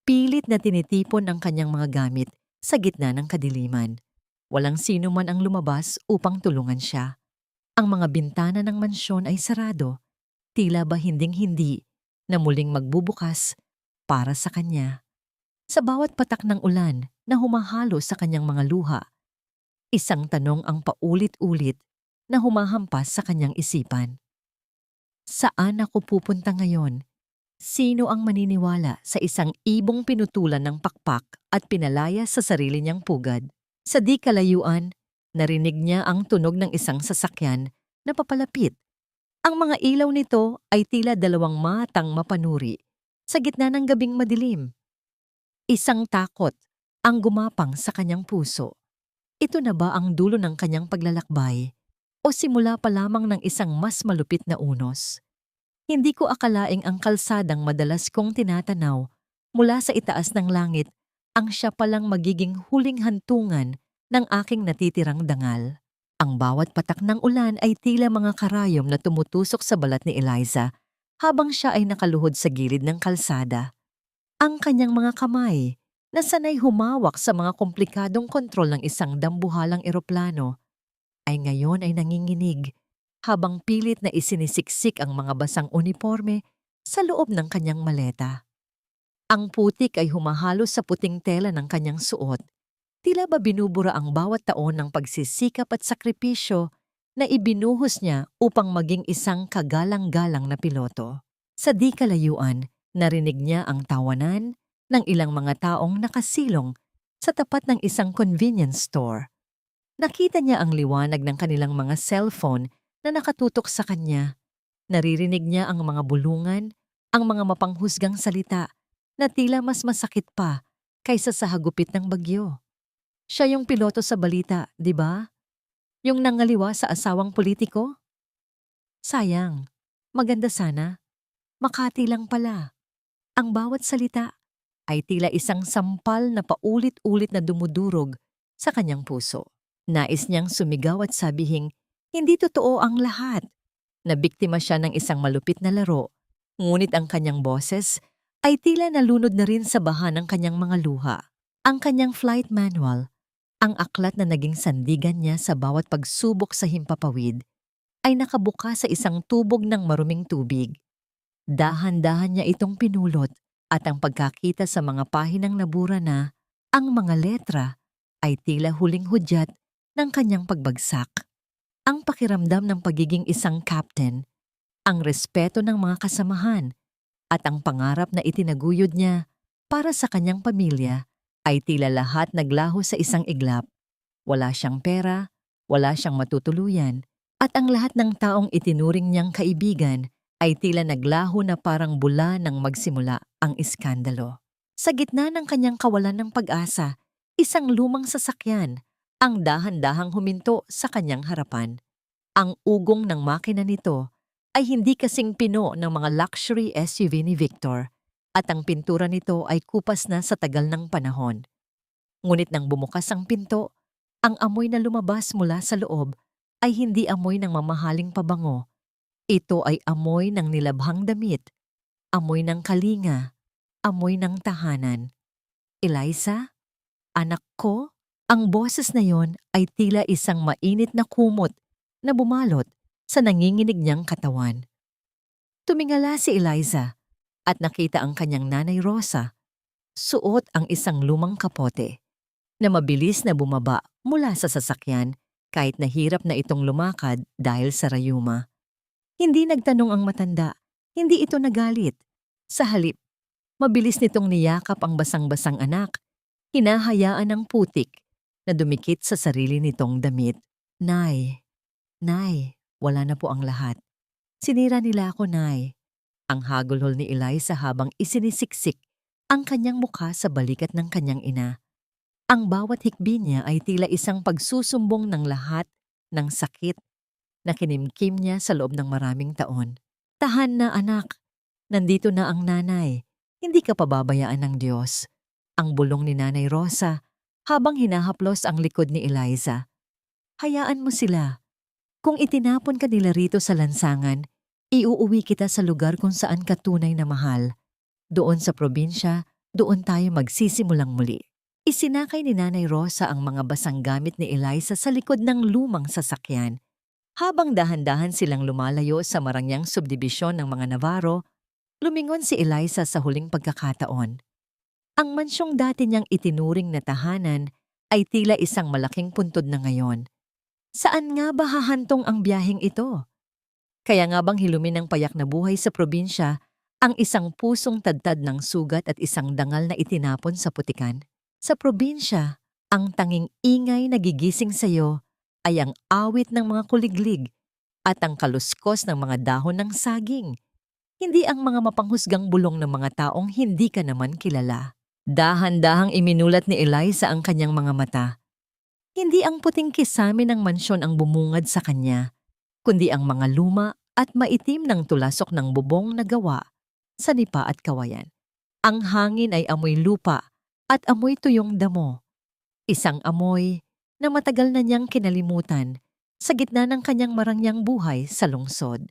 Pilit na tinitipon ang kanyang mga gamit sa gitna ng kadiliman. Walang sino man ang lumabas upang tulungan siya. Ang mga bintana ng mansyon ay sarado, tila ba hinding-hindi na muling magbubukas para sa kanya. Sa bawat patak ng ulan na humahalo sa kanyang mga luha, isang tanong ang paulit-ulit na humahampas sa kanyang isipan. Saan ako pupunta ngayon? Sino ang maniniwala sa isang ibong pinutulan ng pakpak at pinalaya sa sarili niyang pugad? Sa di kalayuan, narinig niya ang tunog ng isang sasakyan na papalapit. Ang mga ilaw nito ay tila dalawang matang mapanuri sa gitna ng gabing madilim. Isang takot ang gumapang sa kanyang puso. Ito na ba ang dulo ng kanyang paglalakbay o simula pa lamang ng isang mas malupit na unos? Hindi ko akalaing ang kalsadang madalas kong tinatanaw mula sa itaas ng langit ang siya palang magiging huling hantungan ng aking natitirang dangal. Ang bawat patak ng ulan ay tila mga karayom na tumutusok sa balat ni Eliza habang siya ay nakaluhod sa gilid ng kalsada. Ang kanyang mga kamay na sanay humawak sa mga komplikadong kontrol ng isang dambuhalang eroplano ay ngayon ay nanginginig habang pilit na isinisiksik ang mga basang uniforme sa loob ng kanyang maleta. Ang putik ay humahalo sa puting tela ng kanyang suot. Tila ba binubura ang bawat taon ng pagsisikap at sakripisyo na ibinuhos niya upang maging isang kagalang-galang na piloto. Sa di kalayuan, narinig niya ang tawanan ng ilang mga taong nakasilong sa tapat ng isang convenience store. Nakita niya ang liwanag ng kanilang mga cellphone na nakatutok sa kanya. Naririnig niya ang mga bulungan, ang mga mapanghusgang salita na tila mas masakit pa kaysa sa hagupit ng bagyo. Siya yung piloto sa balita, di ba? Yung nangaliwa sa asawang politiko? Sayang, maganda sana. Makati lang pala. Ang bawat salita ay tila isang sampal na paulit-ulit na dumudurog sa kanyang puso. Nais niyang sumigaw at sabihing, hindi totoo ang lahat. Nabiktima siya ng isang malupit na laro, ngunit ang kanyang boses ay tila nalunod na rin sa baha ng kanyang mga luha. Ang kanyang flight manual, ang aklat na naging sandigan niya sa bawat pagsubok sa himpapawid, ay nakabuka sa isang tubog ng maruming tubig. Dahan-dahan niya itong pinulot at ang pagkakita sa mga pahinang nabura na, ang mga letra ay tila huling hudyat ng kanyang pagbagsak. Ang pakiramdam ng pagiging isang captain, ang respeto ng mga kasamahan, at ang pangarap na itinaguyod niya para sa kanyang pamilya ay tila lahat naglaho sa isang iglap. Wala siyang pera, wala siyang matutuluyan, at ang lahat ng taong itinuring niyang kaibigan ay tila naglaho na parang bula nang magsimula ang iskandalo. Sa gitna ng kanyang kawalan ng pag-asa, isang lumang sasakyan ang dahan-dahang huminto sa kanyang harapan. Ang ugong ng makina nito ay hindi kasing pino ng mga luxury SUV ni Victor at ang pintura nito ay kupas na sa tagal ng panahon. Ngunit nang bumukas ang pinto, ang amoy na lumabas mula sa loob ay hindi amoy ng mamahaling pabango. Ito ay amoy ng nilabhang damit, amoy ng kalinga, amoy ng tahanan. Eliza, anak ko? Ang boses na yon ay tila isang mainit na kumot na bumalot sa nanginginig niyang katawan. Tumingala si Eliza at nakita ang kanyang nanay Rosa. Suot ang isang lumang kapote na mabilis na bumaba mula sa sasakyan kahit nahirap na itong lumakad dahil sa rayuma. Hindi nagtanong ang matanda, hindi ito nagalit. Sa halip, mabilis nitong niyakap ang basang-basang anak, hinahayaan ng putik na dumikit sa sarili nitong damit. Nay, wala na po ang lahat. Sinira nila ako, Nay. Ang hagulhol ni Eliza habang isinisiksik ang kanyang mukha sa balikat ng kanyang ina. Ang bawat hikbi niya ay tila isang pagsusumbong ng lahat ng sakit na kinimkim niya sa loob ng maraming taon. Tahan na, anak. Nandito na ang nanay. Hindi ka pababayaan ng Diyos. Ang bulong ni Nanay Rosa habang hinahaplos ang likod ni Eliza. Hayaan mo sila. Kung itinapon ka nila rito sa lansangan, iuuwi kita sa lugar kung saan ka tunay na mahal. Doon sa probinsya, doon tayo magsisimulang muli. Isinakay ni Nanay Rosa ang mga basang gamit ni Eliza sa likod ng lumang sasakyan. Habang dahan-dahan silang lumalayo sa marangyang subdibisyon ng mga Navarro, lumingon si Eliza sa huling pagkakataon. Ang mansyong dati niyang itinuring na tahanan ay tila isang malaking puntod na ngayon. Saan nga ba hahantong ang biyaheng ito? Kaya nga bang hilumin ng payak na buhay sa probinsya ang isang pusong tadtad ng sugat at isang dangal na itinapon sa putikan? Sa probinsya, ang tanging ingay na gigising sa'yo ay ang awit ng mga kuliglig at ang kaluskos ng mga dahon ng saging, hindi ang mga mapanghusgang bulong ng mga taong hindi ka naman kilala. Dahan-dahang iminulat ni Eliza ang kanyang mga mata. Hindi ang puting kisame ng mansyon ang bumungad sa kanya, kundi ang mga luma at maitim ng tulasok ng bubong na gawa sa nipa at kawayan. Ang hangin ay amoy lupa at amoy tuyong damo. Isang amoy na matagal na niyang kinalimutan sa gitna ng kanyang marangyang buhay sa lungsod.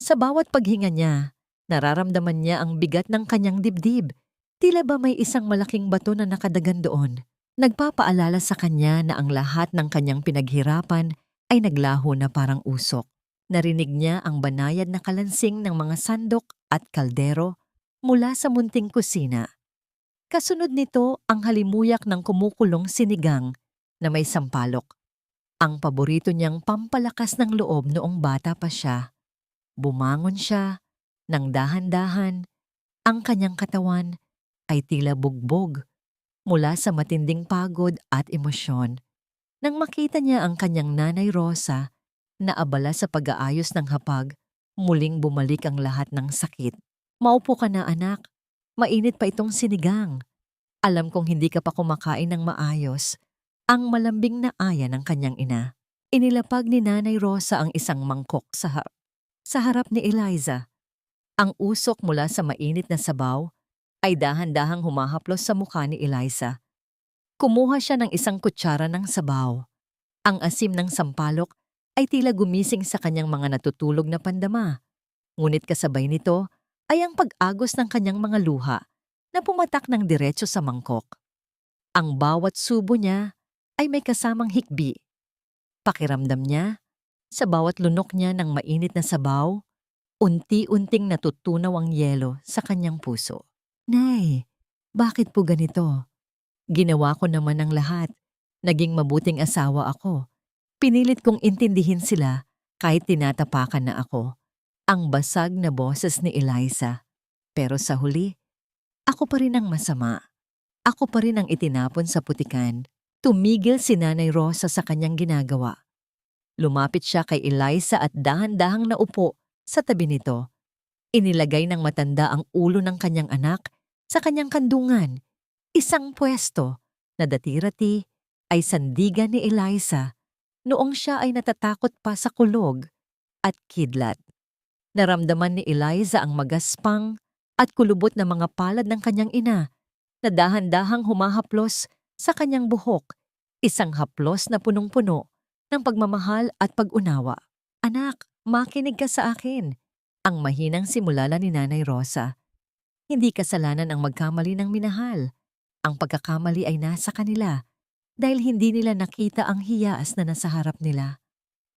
Sa bawat paghinga niya, nararamdaman niya ang bigat ng kanyang dibdib. Tila ba may isang malaking bato na nakadagan doon? Nagpapaalala sa kanya na ang lahat ng kanyang pinaghirapan ay naglaho na parang usok. Narinig niya ang banayad na kalansing ng mga sandok at kaldero mula sa munting kusina. Kasunod nito ang halimuyak ng kumukulong sinigang na may sampalok. Ang paborito niyang pampalakas ng loob noong bata pa siya. Bumangon siya nang dahan-dahan. Ang kanyang katawan ay tila bugbog mula sa matinding pagod at emosyon. Nang makita niya ang kanyang Nanay Rosa na abala sa pag-aayos ng hapag, muling bumalik ang lahat ng sakit. Maupo ka na, anak. Mainit pa itong sinigang. Alam kong hindi ka pa kumakain ng maayos. Ang malambing na aya ng kanyang ina. Inilapag ni Nanay Rosa ang isang mangkok sa harap ni Eliza. Ang usok mula sa mainit na sabaw ay dahan-dahang humahaplos sa mukha ni Eliza. Kumuha siya ng isang kutsara ng sabaw. Ang asim ng sampalok ay tila gumising sa kanyang mga natutulog na pandama. Ngunit kasabay nito ay ang pag-agos ng kanyang mga luha na pumatak ng diretso sa mangkok. Ang bawat subo niya ay may kasamang hikbi. Pakiramdam niya, sa bawat lunok niya ng mainit na sabaw, unti-unting natutunaw ang yelo sa kanyang puso. Nay, bakit po ganito? Ginawa ko naman ang lahat. Naging mabuting asawa ako. Pinilit kong intindihin sila kahit tinatapakan na ako. Ang basag na boses ni Eliza. Pero sa huli, ako pa rin ang masama. Ako pa rin ang itinapon sa putikan. Tumigil si Nanay Rosa sa kanyang ginagawa. Lumapit siya kay Eliza at dahan-dahang naupo sa tabi nito. Inilagay ng matanda ang ulo ng kanyang anak sa kanyang kandungan. Isang pwesto na dati-rati ay sandigan ni Eliza noong siya ay natatakot pa sa kulog at kidlat. Naramdaman ni Eliza ang magaspang at kulubot na mga palad ng kanyang ina na dahan-dahang humahaplos sa kanyang buhok, isang haplos na punong-puno ng pagmamahal at pag-unawa. "Anak, makinig ka sa akin," ang mahinang simulala ni Nanay Rosa. "Hindi kasalanan ang magkamali ng minahal. Ang pagkakamali ay nasa kanila dahil hindi nila nakita ang hiyas na nasa harap nila.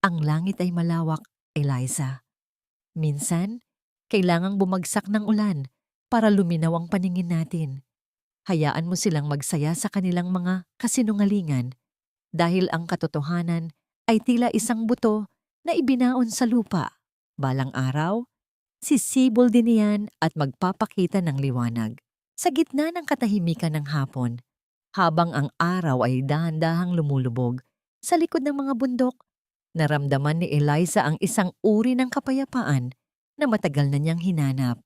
Ang langit ay malawak, Eliza. Minsan, kailangang bumagsak ng ulan para luminaw ang paningin natin. Hayaan mo silang magsaya sa kanilang mga kasinungalingan dahil ang katotohanan ay tila isang buto na ibinaon sa lupa. Balang araw, sisibol din iyan at magpapakita ng liwanag." Sa gitna ng katahimikan ng hapon, habang ang araw ay dahan-dahang lumulubog sa likod ng mga bundok, naramdaman ni Eliza ang isang uri ng kapayapaan na matagal na niyang hinanap.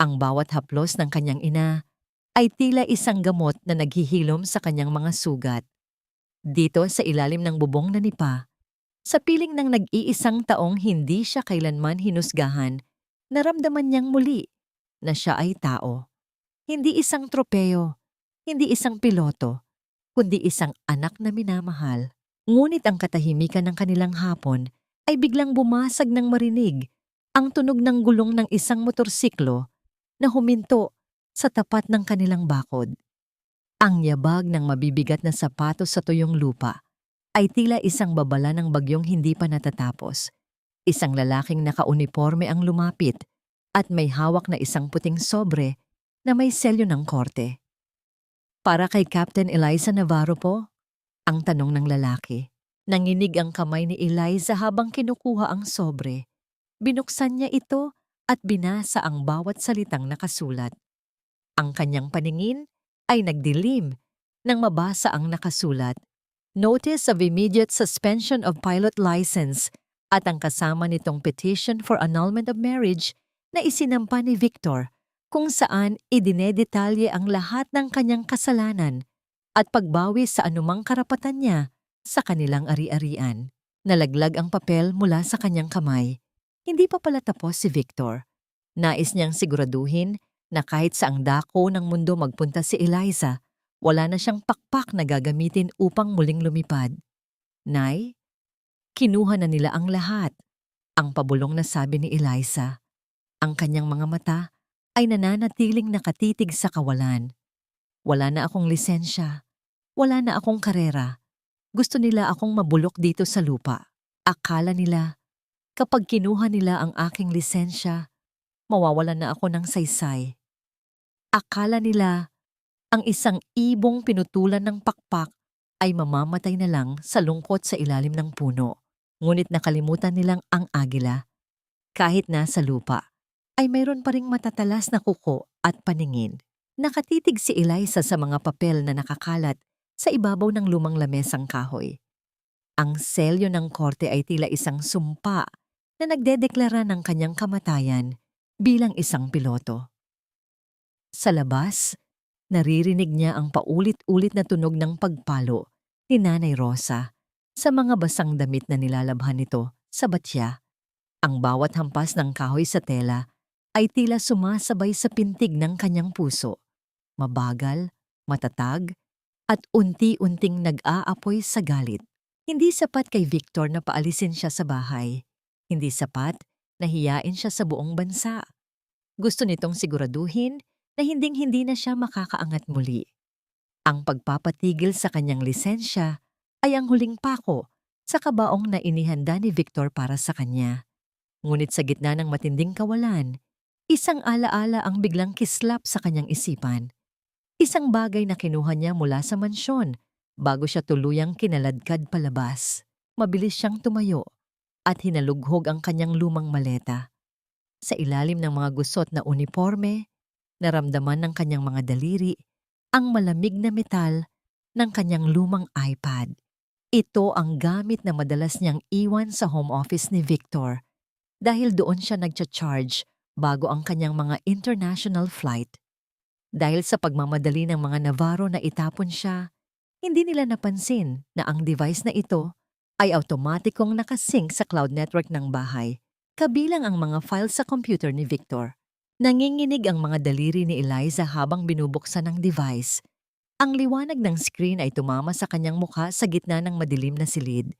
Ang bawat haplos ng kanyang ina ay tila isang gamot na naghihilom sa kanyang mga sugat. Dito sa ilalim ng bubong na nipa, sa piling ng nag-iisang taong hindi siya kailanman hinusgahan, naramdaman niyang muli na siya ay tao. Hindi isang tropeo, hindi isang piloto, kundi isang anak na minamahal. Ngunit ang katahimikan ng kanilang hapon ay biglang bumasag ng marinig ang tunog ng gulong ng isang motorsiklo na huminto sa tapat ng kanilang bakod. Ang yabag ng mabibigat na sapatos sa tuyong lupa ay tila isang babala ng bagyong hindi pa natatapos. Isang lalaking nakauniporme ang lumapit at may hawak na isang puting sobre na may selyo ng korte. "Para kay Captain Eliza Navarro po?" ang tanong ng lalaki. Nanginig ang kamay ni Eliza habang kinukuha ang sobre. Binuksan niya ito at binasa ang bawat salitang nakasulat. Ang kanyang paningin ay nagdilim nang mabasa ang nakasulat, "Notice of immediate suspension of pilot license," at ang kasama nitong petition for annulment of marriage na isinampa ni Victor, kung saan idinedetalye ang lahat ng kanyang kasalanan at pagbawi sa anumang karapatan niya sa kanilang ari-arian. Nalaglag ang papel mula sa kanyang kamay. Hindi pa pala tapos si Victor. Nais niyang siguraduhin na kahit saang dako ng mundo magpunta si Eliza, wala na siyang pakpak na gagamitin upang muling lumipad. "Nay, kinuha na nila ang lahat," ang pabulong na sabi ni Eliza. Ang kanyang mga mata ay nananatiling nakatitig sa kawalan. "Wala na akong lisensya. Wala na akong karera. Gusto nila akong mabulok dito sa lupa. Akala nila, kapag kinuha nila ang aking lisensya, mawawalan na ako ng saysay. Akala nila, ang isang ibong pinutulan ng pakpak ay mamamatay na lang sa lungkot sa ilalim ng puno. Ngunit nakalimutan nilang ang agila. Kahit nasa lupa, ay mayroon pa ring matatalas na kuko at paningin." Nakatitig si Eliza sa mga papel na nakakalat sa ibabaw ng lumang lamesang kahoy. Ang selyo ng korte ay tila isang sumpa na nagdedeklara ng kanyang kamatayan bilang isang piloto. Sa labas, naririnig niya ang paulit-ulit na tunog ng pagpalo ni Nanay Rosa sa mga basang damit na nilalabhan nito sa batya. Ang bawat hampas ng kahoy sa tela ay tila sumasabay sa pintig ng kanyang puso. Mabagal, matatag, at unti-unting nag-aapoy sa galit. Hindi sapat kay Victor na paalisin siya sa bahay. Hindi sapat na hiyain siya sa buong bansa. Gusto nitong siguraduhin na hinding-hindi na siya makakaangat muli. Ang pagpapatigil sa kanyang lisensya ay ang huling pako sa kabaong na inihanda ni Victor para sa kanya. Ngunit sa gitna ng matinding kawalan, isang alaala ang biglang kislap sa kanyang isipan. Isang bagay na kinuha niya mula sa mansyon bago siya tuluyang kinaladkad palabas. Mabilis siyang tumayo at hinalughog ang kanyang lumang maleta. Sa ilalim ng mga gusot na uniforme, naramdaman ng kanyang mga daliri ang malamig na metal ng kanyang lumang iPad. Ito ang gamit na madalas niyang iwan sa home office ni Victor dahil doon siya nagcha-charge bago ang kanyang mga international flight. Dahil sa pagmamadali ng mga Navarro na itapon siya, hindi nila napansin na ang device na ito ay automatikong nakasync sa cloud network ng bahay, kabilang ang mga files sa computer ni Victor. Nanginginig ang mga daliri ni Eliza habang binubuksan ang device. Ang liwanag ng screen ay tumama sa kanyang mukha sa gitna ng madilim na silid.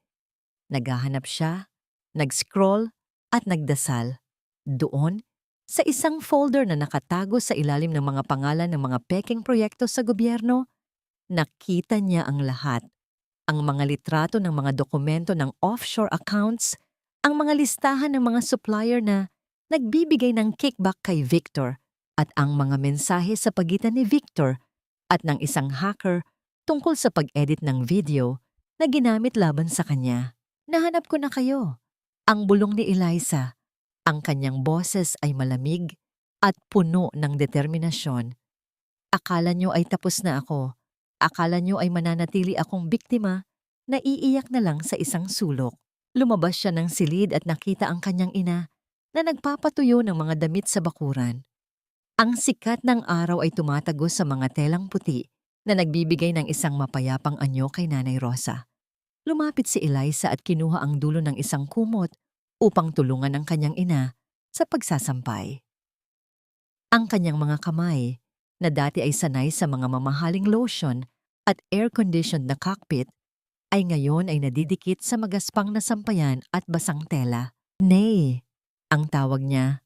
Naghahanap siya, nag-scroll at nagdasal. Doon, sa isang folder na nakatago sa ilalim ng mga pangalan ng mga pekeng proyekto sa gobyerno, nakita niya ang lahat. Ang mga litrato ng mga dokumento ng offshore accounts, ang mga listahan ng mga supplier na nagbibigay ng kickback kay Victor, at ang mga mensahe sa pagitan ni Victor at ng isang hacker tungkol sa pag-edit ng video na ginamit laban sa kanya. Nahanap ko na kayo. Ang bulong ni Eliza. Ang kanyang boses ay malamig at puno ng determinasyon. Akala niyo ay tapos na ako. Akala niyo ay mananatili akong biktima na iiyak na lang sa isang sulok. Lumabas siya ng silid at nakita ang kanyang ina na nagpapatuyo ng mga damit sa bakuran. Ang sikat ng araw ay tumatagos sa mga telang puti na nagbibigay ng isang mapayapang anyo kay Nanay Rosa. Lumapit si Eliza at kinuha ang dulo ng isang kumot upang tulungan ang kanyang ina sa pagsasampay. Ang kanyang mga kamay, na dati ay sanay sa mga mamahaling lotion at air-conditioned na cockpit, ay ngayon ay nadidikit sa magaspang na sampayan at basang tela. Nay, ang tawag niya.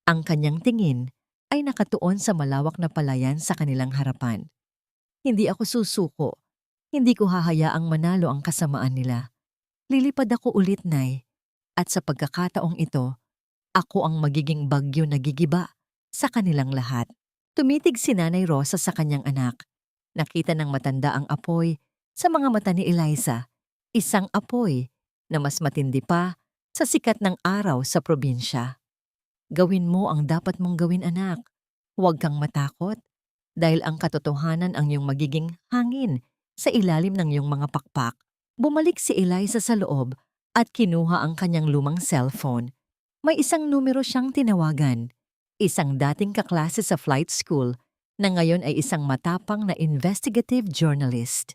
Ang kanyang tingin ay nakatuon sa malawak na palayan sa kanilang harapan. Hindi ako susuko. Hindi ko hahayaang manalo ang kasamaan nila. Lilipad ako ulit, Nay. At sa pagkakataong ito, ako ang magiging bagyo na gigiba sa kanilang lahat. Tumitig si Nanay Rosa sa kanyang anak. Nakita ng matanda ang apoy sa mga mata ni Eliza. Isang apoy na mas matindi pa sa sikat ng araw sa probinsya. Gawin mo ang dapat mong gawin, anak. Huwag kang matakot dahil ang katotohanan ang iyong magiging hangin sa ilalim ng iyong mga pakpak. Bumalik si Eliza sa loob at kinuha ang kanyang lumang cellphone. May isang numero siyang tinawagan. Isang dating kaklase sa flight school na ngayon ay isang matapang na investigative journalist.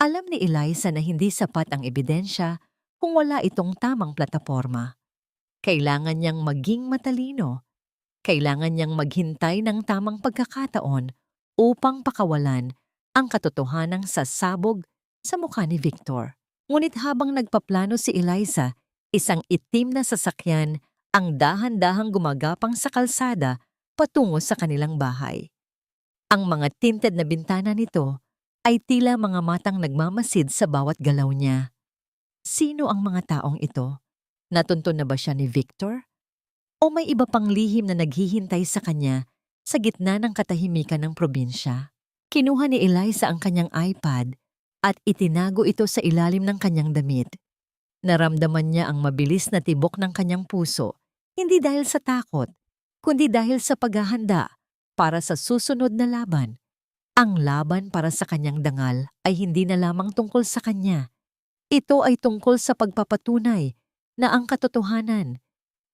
Alam ni Eliza na hindi sapat ang ebidensya kung wala itong tamang plataporma. Kailangan niyang maging matalino. Kailangan niyang maghintay ng tamang pagkakataon upang pakawalan ang katotohanang sasabog sa mukha ni Victor. Ngunit habang nagpaplano si Eliza, isang itim na sasakyan ang dahan-dahang gumagapang sa kalsada patungo sa kanilang bahay. Ang mga tinted na bintana nito ay tila mga matang nagmamasid sa bawat galaw niya. Sino ang mga taong ito? Natuntun na ba siya ni Victor? O may iba pang lihim na naghihintay sa kanya sa gitna ng katahimikan ng probinsya? Kinuha ni Eliza ang kanyang iPad at itinago ito sa ilalim ng kanyang damit. Naramdaman niya ang mabilis na tibok ng kanyang puso, hindi dahil sa takot, kundi dahil sa paghahanda para sa susunod na laban. Ang laban para sa kanyang dangal ay hindi na lamang tungkol sa kanya. Ito ay tungkol sa pagpapatunay na ang katotohanan,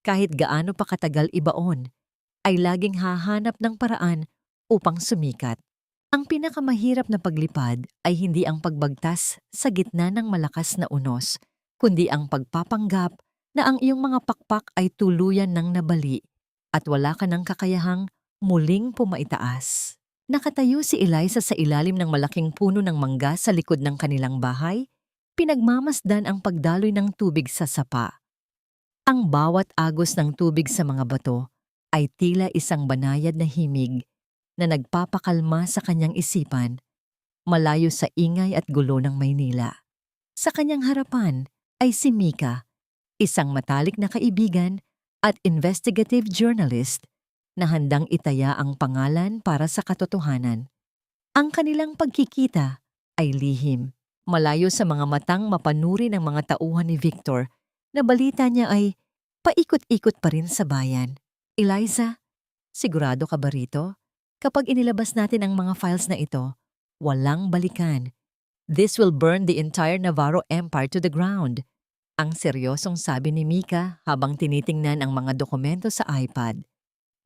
kahit gaano pa katagal ibaon, ay laging hahanap ng paraan upang sumikat. Ang pinakamahirap na paglipad ay hindi ang pagbagtas sa gitna ng malakas na unos, kundi ang pagpapanggap na ang iyong mga pakpak ay tuluyan ng nabali at wala ka ng kakayahang muling pumaitaas. Nakatayo si Eliza sa ilalim ng malaking puno ng mangga sa likod ng kanilang bahay, pinagmamasdan ang pagdaloy ng tubig sa sapa. Ang bawat agos ng tubig sa mga bato ay tila isang banayad na himig na nagpapakalma sa kanyang isipan, malayo sa ingay at gulo ng Maynila. Sa kanyang harapan ay si Mika, isang matalik na kaibigan at investigative journalist na handang itaya ang pangalan para sa katotohanan. Ang kanilang pagkikita ay lihim, malayo sa mga matang mapanuri ng mga tauhan ni Victor na balita niya ay paikot-ikot pa rin sa bayan. Eliza, sigurado ka ba rito? Kapag inilabas natin ang mga files na ito, walang balikan. This will burn the entire Navarro Empire to the ground. Ang seryosong sabi ni Mika habang tinitingnan ang mga dokumento sa iPad.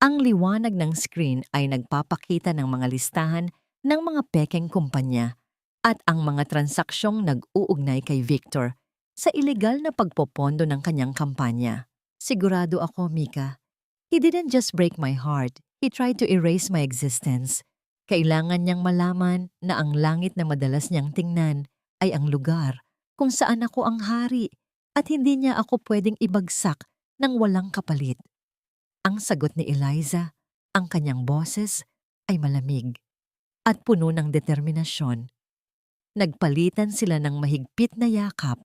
Ang liwanag ng screen ay nagpapakita ng mga listahan ng mga pekeng kumpanya at ang mga transaksyong nag-uugnay kay Victor sa ilegal na pagpopondo ng kanyang kampanya. Sigurado ako, Mika. He didn't just break my heart, he tried to erase my existence. Kailangan niyang malaman na ang langit na madalas niyang tingnan ay ang lugar kung saan ako ang hari at hindi niya ako pwedeng ibagsak ng walang kapalit. Ang sagot ni Eliza, ang kanyang boses, ay malamig at puno ng determinasyon. Nagpalitan sila ng mahigpit na yakap,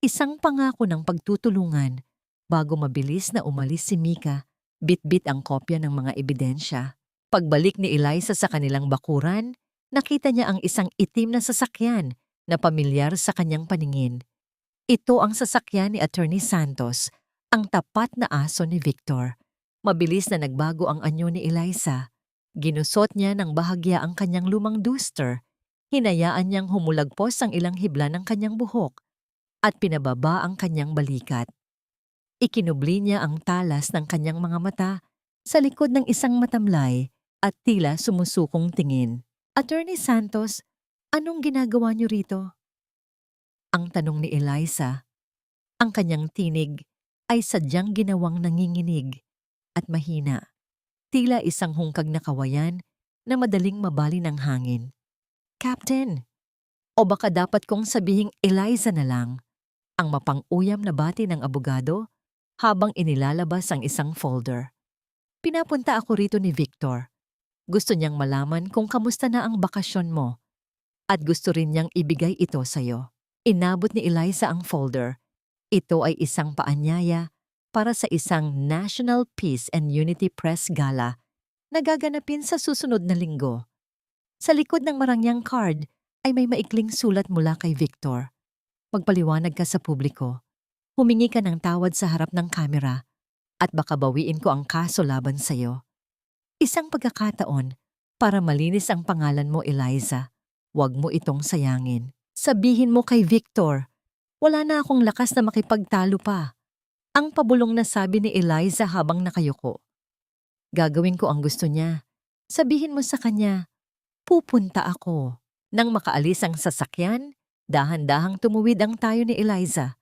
isang pangako ng pagtutulungan bago mabilis na umalis si Mika, bit-bit ang kopya ng mga ebidensya. Pagbalik ni Eliza sa kanilang bakuran, nakita niya ang isang itim na sasakyan na pamilyar sa kanyang paningin. Ito ang sasakyan ni Attorney Santos, ang tapat na aso ni Victor. Mabilis na nagbago ang anyo ni Eliza. Ginusot niya ng bahagya ang kanyang lumang duster. Hinayaan niyang humulagpos ang ilang hibla ng kanyang buhok at pinababa ang kanyang balikat. Ikinubli niya ang talas ng kanyang mga mata sa likod ng isang matamlay at tila sumusukong tingin. Attorney Santos, anong ginagawa niyo rito? Ang tanong ni Eliza. Ang kanyang tinig ay sadyang ginawang nanginginig at mahina, tila isang hungkag na kawayan na madaling mabali ng hangin. Captain, o baka dapat kong sabihing Eliza na lang, ang mapang-uyam na bati ng abogado habang inilalabas ang isang folder. Pinapunta ako rito ni Victor. Gusto niyang malaman kung kamusta na ang bakasyon mo at gusto rin niyang ibigay ito sa'yo. Inabot ni Eliza ang folder. Ito ay isang paanyaya para sa isang National Peace and Unity Press Gala na gaganapin sa susunod na linggo. Sa likod ng marangyang card ay may maikling sulat mula kay Victor. Magpaliwanag ka sa publiko. Humingi ka ng tawad sa harap ng kamera at baka bawiin ko ang kaso laban sa'yo. Isang pagkakataon para malinis ang pangalan mo, Eliza. Huwag mo itong sayangin. Sabihin mo kay Victor, wala na akong lakas na makipagtalo pa. Ang pabulong na sabi ni Eliza habang nakayuko. Gagawin ko ang gusto niya. Sabihin mo sa kanya, pupunta ako. Nang makaalis ang sasakyan, dahan-dahang tumuwid ang tayo ni Eliza.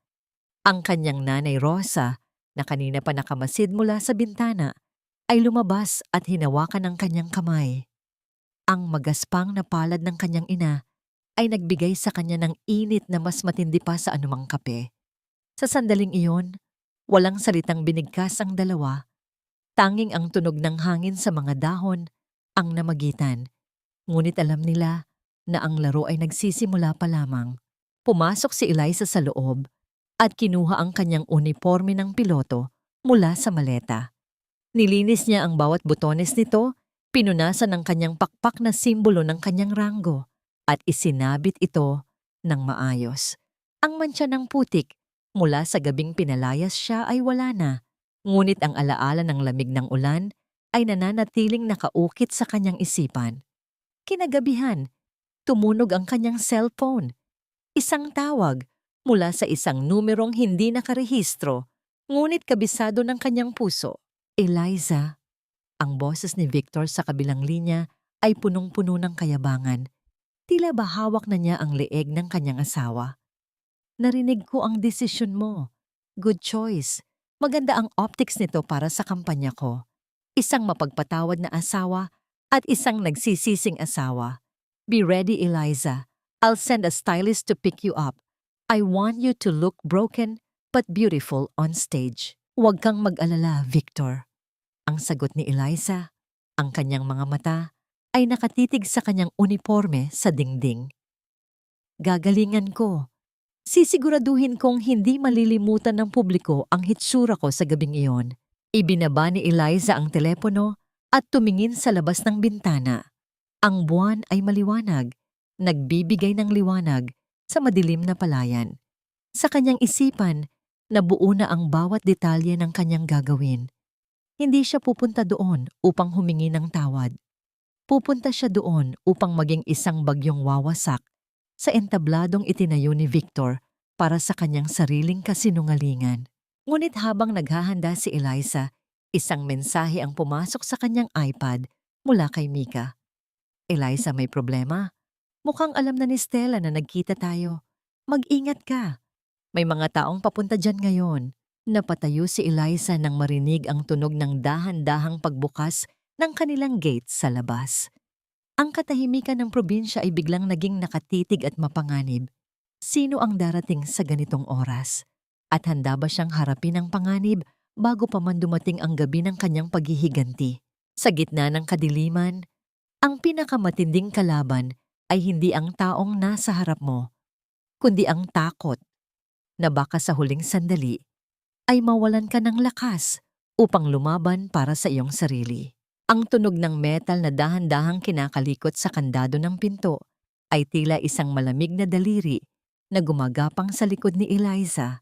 Ang kanyang nanay Rosa, na kanina pa nakamasid mula sa bintana, ay lumabas at hinawakan ang kanyang kamay. Ang magaspang na palad ng kanyang ina ay nagbigay sa kanya ng init na mas matindi pa sa anumang kape. Sa sandaling iyon, walang salitang binigkas ang dalawa. Tanging ang tunog ng hangin sa mga dahon ang namagitan. Ngunit alam nila na ang laro ay nagsisimula pa lamang. Pumasok si Eliza sa loob at kinuha ang kanyang uniforme ng piloto mula sa maleta. Nilinis niya ang bawat butones nito, pinunasan ng kanyang pakpak na simbolo ng kanyang ranggo at isinabit ito ng maayos. Ang mantsa ng putik mula sa gabing pinalayas siya ay wala na, ngunit ang alaala ng lamig ng ulan ay nananatiling nakaukit sa kanyang isipan. Kinagabihan, tumunog ang kanyang cellphone. Isang tawag mula sa isang numerong hindi nakarehistro, ngunit kabisado ng kanyang puso. Eliza, ang boses ni Victor sa kabilang linya ay punong-puno ng kayabangan. Tila ba hawak na niya ang leeg ng kanyang asawa. Narinig ko ang desisyon mo. Good choice. Maganda ang optics nito para sa kampanya ko. Isang mapagpatawad na asawa at isang nagsisising asawa. Be ready, Eliza. I'll send a stylist to pick you up. I want you to look broken but beautiful on stage. Huwag kang mag-alala, Victor. Ang sagot ni Eliza, ang kanyang mga mata ay nakatitig sa kanyang uniforme sa dingding. Gagalingan ko. Sisiguraduhin kong hindi malilimutan ng publiko ang hitsura ko sa gabing iyon. Ibinaba ni Eliza ang telepono at tumingin sa labas ng bintana. Ang buwan ay maliwanag, nagbibigay ng liwanag sa madilim na palayan. Sa kanyang isipan, nabuo na ang bawat detalye ng kanyang gagawin. Hindi siya pupunta doon upang humingi ng tawad. Pupunta siya doon upang maging isang bagyong wawasak sa entabladong itinayo ni Victor para sa kanyang sariling kasinungalingan. Ngunit habang naghahanda si Eliza, isang mensahe ang pumasok sa kanyang iPad mula kay Mika. "Eliza, may problema. Mukhang alam na ni Stella na nagkita tayo. Mag-ingat ka. May mga taong papunta dyan ngayon." Napatayo si Eliza nang marinig ang tunog ng dahan-dahang pagbukas ng kanilang gate sa labas. Ang katahimikan ng probinsya ay biglang naging nakatitig at mapanganib. Sino ang darating sa ganitong oras? At handa ba siyang harapin ang panganib bago pa man dumating ang gabi ng kanyang paghihiganti? Sa gitna ng kadiliman, ang pinakamatinding kalaban ay hindi ang taong nasa harap mo, kundi ang takot na baka sa huling sandali ay mawalan ka ng lakas upang lumaban para sa iyong sarili. Ang tunog ng metal na dahan-dahang kinakalikot sa kandado ng pinto ay tila isang malamig na daliri na gumagapang sa likod ni Eliza.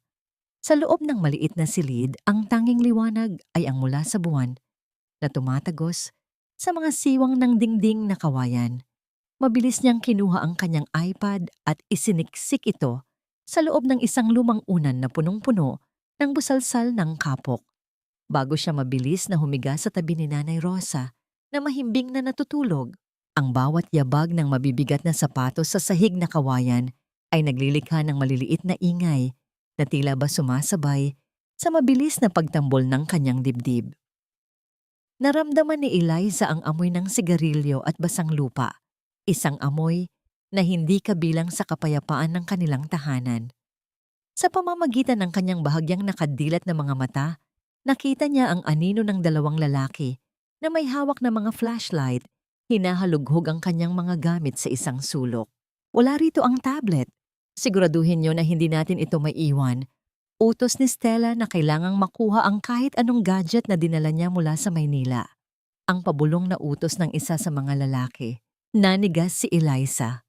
Sa loob ng maliit na silid, ang tanging liwanag ay ang mula sa buwan na tumatagos sa mga siwang ng dingding na kawayan. Mabilis niyang kinuha ang kanyang iPad at isiniksik ito sa loob ng isang lumang unan na punong-puno ng busalsal ng kapok. Bago siya mabilis na humiga sa tabi ni Nanay Rosa na mahimbing na natutulog, ang bawat yabag ng mabibigat na sapatos sa sahig na kawayan ay naglilikha ng maliliit na ingay na tila ba sumasabay sa mabilis na pagtambol ng kanyang dibdib. Naramdaman ni Eliza ang amoy ng sigarilyo at basang lupa, isang amoy na hindi kabilang sa kapayapaan ng kanilang tahanan. Sa pamamagitan ng kanyang bahagyang nakadilat na mga mata, nakita niya ang anino ng dalawang lalaki na may hawak na mga flashlight, hinahalughog ang kanyang mga gamit sa isang sulok. "Wala rito ang tablet. Siguraduhin niyo na hindi natin ito maiiwan." Utos ni Stella na kailangang makuha ang kahit anong gadget na dinala niya mula sa Maynila. Ang pabulong na utos ng isa sa mga lalaki. Nanigas si Eliza.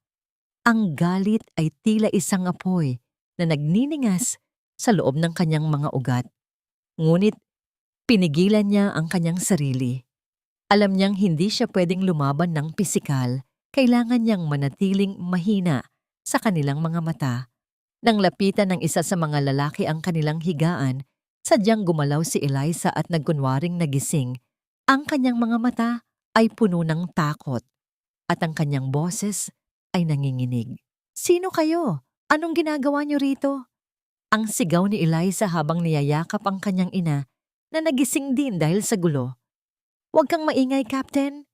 Ang galit ay tila isang apoy na nagniningas sa loob ng kanyang mga ugat. Ngunit pinigilan niya ang kanyang sarili. Alam niyang hindi siya pwedeng lumaban ng pisikal, kailangan niyang manatiling mahina sa kanilang mga mata. Nang lapitan ng isa sa mga lalaki ang kanilang higaan, sadyang gumalaw si Eliza at nagkunwaring nagising. Ang kanyang mga mata ay puno ng takot at ang kanyang boses ay nanginginig. "Sino kayo? Anong ginagawa niyo rito?" Ang sigaw ni Eliza habang niyayakap ang kanyang ina na nagising din dahil sa gulo. "Huwag kang maingay, Captain."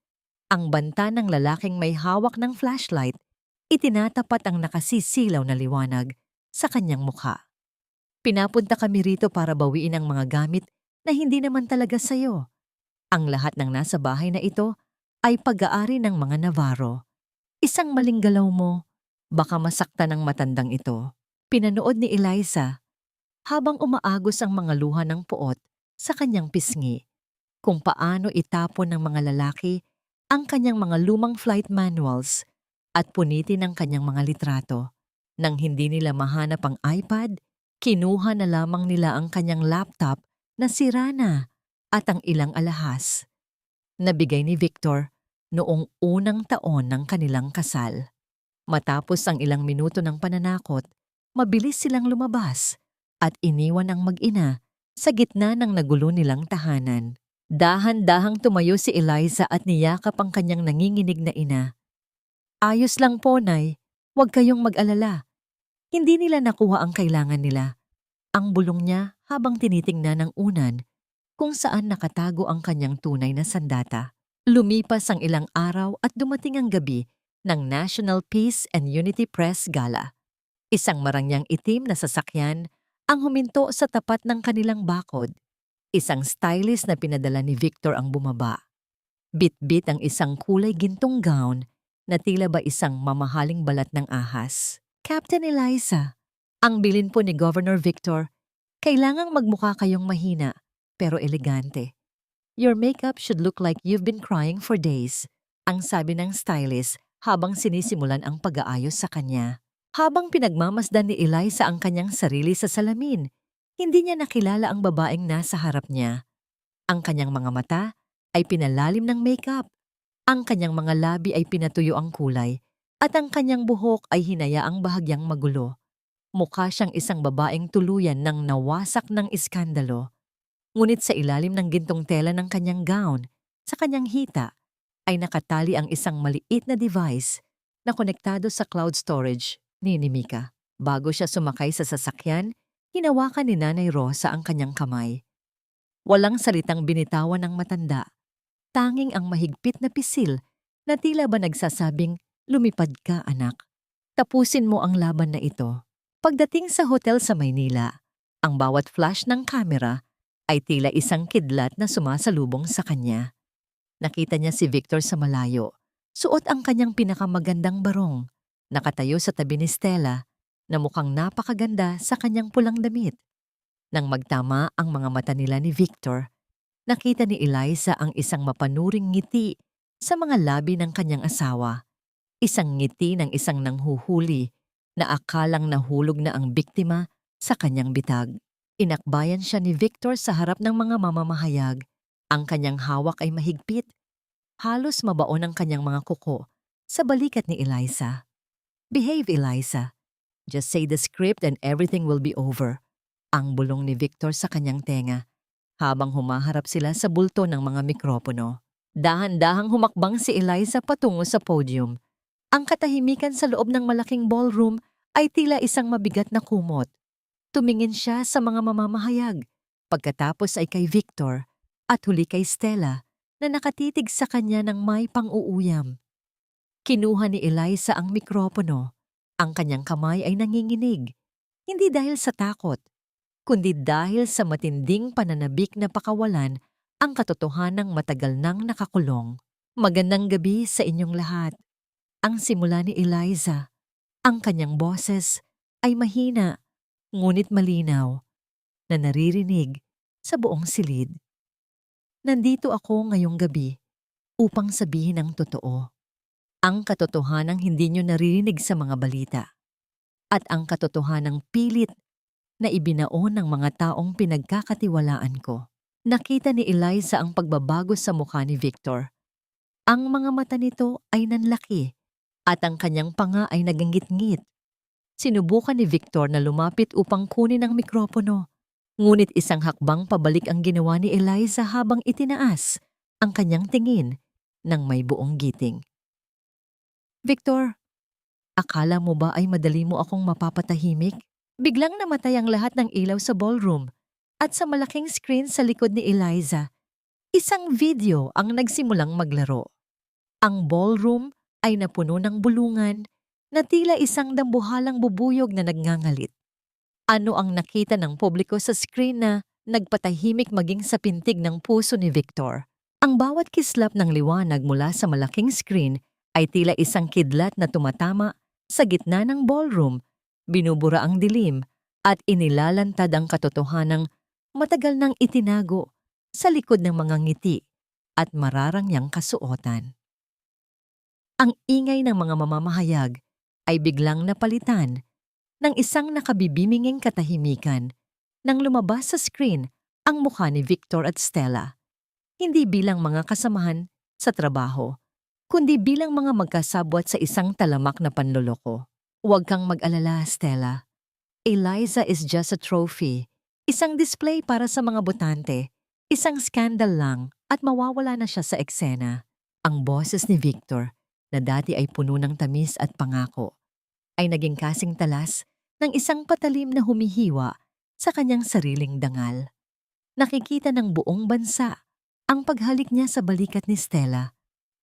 Ang banta ng lalaking may hawak ng flashlight, itinatapat ang nakasisilaw na liwanag sa kanyang mukha. "Pinapunta kami rito para bawiin ang mga gamit na hindi naman talaga sayo. Ang lahat ng nasa bahay na ito ay pag-aari ng mga Navarro. Isang maling galaw mo, baka masaktan ng matandang ito." Pinanood ni Eliza habang umaagos ang mga luha ng puot sa kanyang pisngi kung paano itapon ng mga lalaki ang kanyang mga lumang flight manuals at punitin ang kanyang mga litrato. Nang hindi nila mahanap ang iPad, kinuha na lamang nila ang kanyang laptop na sira na at ang ilang alahas. Nabigay ni Victor noong unang taon ng kanilang kasal. Matapos ang ilang minuto ng pananakot, mabilis silang lumabas at iniwan ang mag-ina sa gitna ng nagulo nilang tahanan. Dahan-dahang tumayo si Eliza at niyakap ang kanyang nanginginig na ina. "Ayos lang po, Nay. Huwag kayong mag-alala." Hindi nila nakuha ang kailangan nila. Ang bulong niya habang tinitingnan ng unan kung saan nakatago ang kanyang tunay na sandata. Lumipas ang ilang araw at dumating ang gabi ng National Peace and Unity Press Gala. Isang marangyang itim na sasakyan ang huminto sa tapat ng kanilang bakod. Isang stylist na pinadala ni Victor ang bumaba. Bit-bit ang isang kulay gintong gown na tila ba isang mamahaling balat ng ahas. "Captain Eliza, ang bilin po ni Governor Victor, kailangang magmukha kayong mahina pero elegante. Your makeup should look like you've been crying for days," ang sabi ng stylist habang sinisimulan ang pag-aayos sa kanya. Habang pinagmamasdan ni Eliza ang kanyang sarili sa salamin, hindi niya nakilala ang babaeng nasa harap niya. Ang kanyang mga mata ay pinalalim ng makeup. Ang kanyang mga labi ay pinatuyo ang kulay At ang kanyang buhok ay hinayaang bahagyang magulo. Mukha siyang isang babaeng tuluyan ng nawasak ng iskandalo. Ngunit sa ilalim ng gintong tela ng kanyang gown, sa kanyang hita, ay nakatali ang isang maliit na device na konektado sa cloud storage ni Mika. Bago siya sumakay sa sasakyan, hinawakan ni Nanay Rosa ang kanyang kamay. Walang salitang binitawan ng matanda. Tanging ang mahigpit na pisil na tila ba nagsasabing, "Lumipad ka, anak. Tapusin mo ang laban na ito." Pagdating sa hotel sa Maynila, ang bawat flash ng kamera ay tila isang kidlat na sumasalubong sa kanya. Nakita niya si Victor sa malayo. Suot ang kanyang pinakamagandang barong. Nakatayo sa tabi ni Stella na mukhang napakaganda sa kanyang pulang damit. Nang magtama ang mga mata nila ni Victor, nakita ni Eliza ang isang mapanuring ngiti sa mga labi ng kanyang asawa. Isang ngiti ng isang nanghuhuli na akalang nahulog na ang biktima sa kanyang bitag. Inakbayan siya ni Victor sa harap ng mga mamamahayag. Ang kanyang hawak ay mahigpit. Halos mabaon ang kanyang mga kuko sa balikat ni Eliza. "Behave, Eliza. Just say the script and everything will be over." Ang bulong ni Victor sa kanyang tenga habang humaharap sila sa bulto ng mga mikropono. Dahan-dahang humakbang si Eliza patungo sa podium. Ang katahimikan sa loob ng malaking ballroom ay tila isang mabigat na kumot. Tumingin siya sa mga mamamahayag, pagkatapos ay kay Victor at huli kay Stella na nakatitig sa kanya ng may pang-uuyam. Kinuha ni Eliza ang mikropono. Ang kanyang kamay ay nanginginig, hindi dahil sa takot, kundi dahil sa matinding pananabik na pakawalan ang katotohanang matagal nang nakakulong. "Magandang gabi sa inyong lahat." Ang simula ni Eliza. Ang kanyang boses ay mahina, ngunit malinaw, na naririnig sa buong silid. "Nandito ako ngayong gabi upang sabihin ang totoo. Ang katotohanang hindi nyo naririnig sa mga balita. At ang katotohanang pilit na ibinaon ng mga taong pinagkakatiwalaan ko." Nakita ni Eliza ang pagbabago sa mukha ni Victor. Ang mga mata nito ay nanlaki at ang kanyang panga ay nagingit-ngit. Sinubukan ni Victor na lumapit upang kunin ang mikropono. Ngunit isang hakbang pabalik ang ginawa ni Eliza habang itinaas ang kanyang tingin ng may buong giting. "Victor, akala mo ba ay madali mo akong mapapatahimik?" Biglang namatay ang lahat ng ilaw sa ballroom at sa malaking screen sa likod ni Eliza, isang video ang nagsimulang maglaro. Ang ballroom ay napuno ng bulungan na tila isang dambuhalang bubuyog na nagngangalit. Ano ang nakita ng publiko sa screen na nagpatahimik maging sa pintig ng puso ni Victor? Ang bawat kislap ng liwanag mula sa malaking screen ay tila isang kidlat na tumatama sa gitna ng ballroom, binubura ang dilim at inilalantad ang katotohanang matagal nang itinago sa likod ng mga ngiti at mararangyang kasuotan. Ang ingay ng mga mamamahayag ay biglang napalitan ng isang nakabibiminging katahimikan nang lumabas sa screen ang mukha ni Victor at Stella. Hindi bilang mga kasamahan sa trabaho, kundi bilang mga magkasabwat sa isang talamak na panloloko. "Huwag kang mag-alala, Stella. Eliza is just a trophy. Isang display para sa mga botante. Isang scandal lang at mawawala na siya sa eksena." Ang boses ni Victor, na dati ay puno ng tamis at pangako, ay naging kasing talas ng isang patalim na humihiwa sa kanyang sariling dangal. Nakikita ng buong bansa ang paghalik niya sa balikat ni Stella,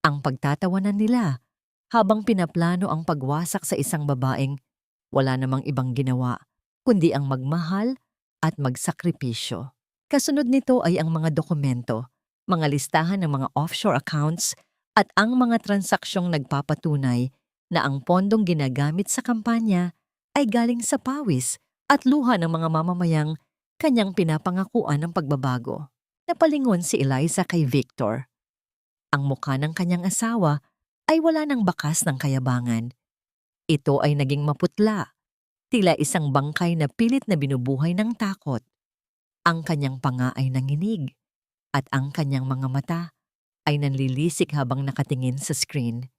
ang pagtatawanan nila habang pinaplano ang pagwasak sa isang babaeng wala namang ibang ginawa kundi ang magmahal at magsakripisyo. Kasunod nito ay ang mga dokumento, mga listahan ng mga offshore accounts at ang mga transaksyong nagpapatunay na ang pondong ginagamit sa kampanya ay galing sa pawis at luha ng mga mamamayang kanyang pinapangakuan ng pagbabago. Napalingon si Eliza kay Victor. Ang mukha ng kanyang asawa ay wala ng bakas ng kayabangan. Ito ay naging maputla, tila isang bangkay na pilit na binubuhay ng takot. Ang kanyang panga ay nanginig at ang kanyang mga mata ay nanlilisik habang nakatingin sa screen.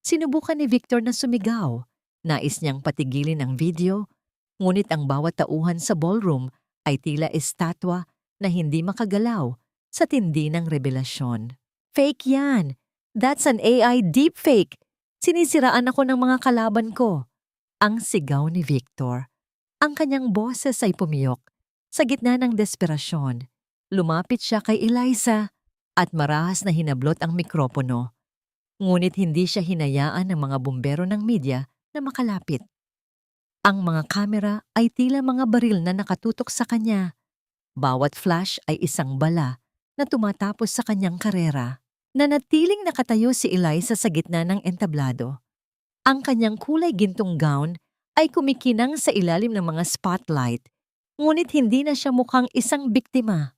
Sinubukan ni Victor na sumigaw. Nais niyang patigilin ang video, ngunit ang bawat tauhan sa ballroom ay tila estatwa na hindi makagalaw sa tindi ng revelasyon. Fake yan! That's an AI deepfake! Sinisiraan ako ng mga kalaban ko. Ang sigaw ni Victor. Ang kanyang boses ay pumiyok. Sa gitna ng desperasyon, lumapit siya kay Eliza at marahas na hinablot ang mikropono. Ngunit hindi siya hinayaan ng mga bumbero ng media na makalapit. Ang mga kamera ay tila mga baril na nakatutok sa kanya. Bawat flash ay isang bala na tumatapos sa kanyang karera. Nanatiling nakatayo si Eliza sa gitna ng entablado. Ang kanyang kulay gintong gown ay kumikinang sa ilalim ng mga spotlight, ngunit hindi na siya mukhang isang biktima.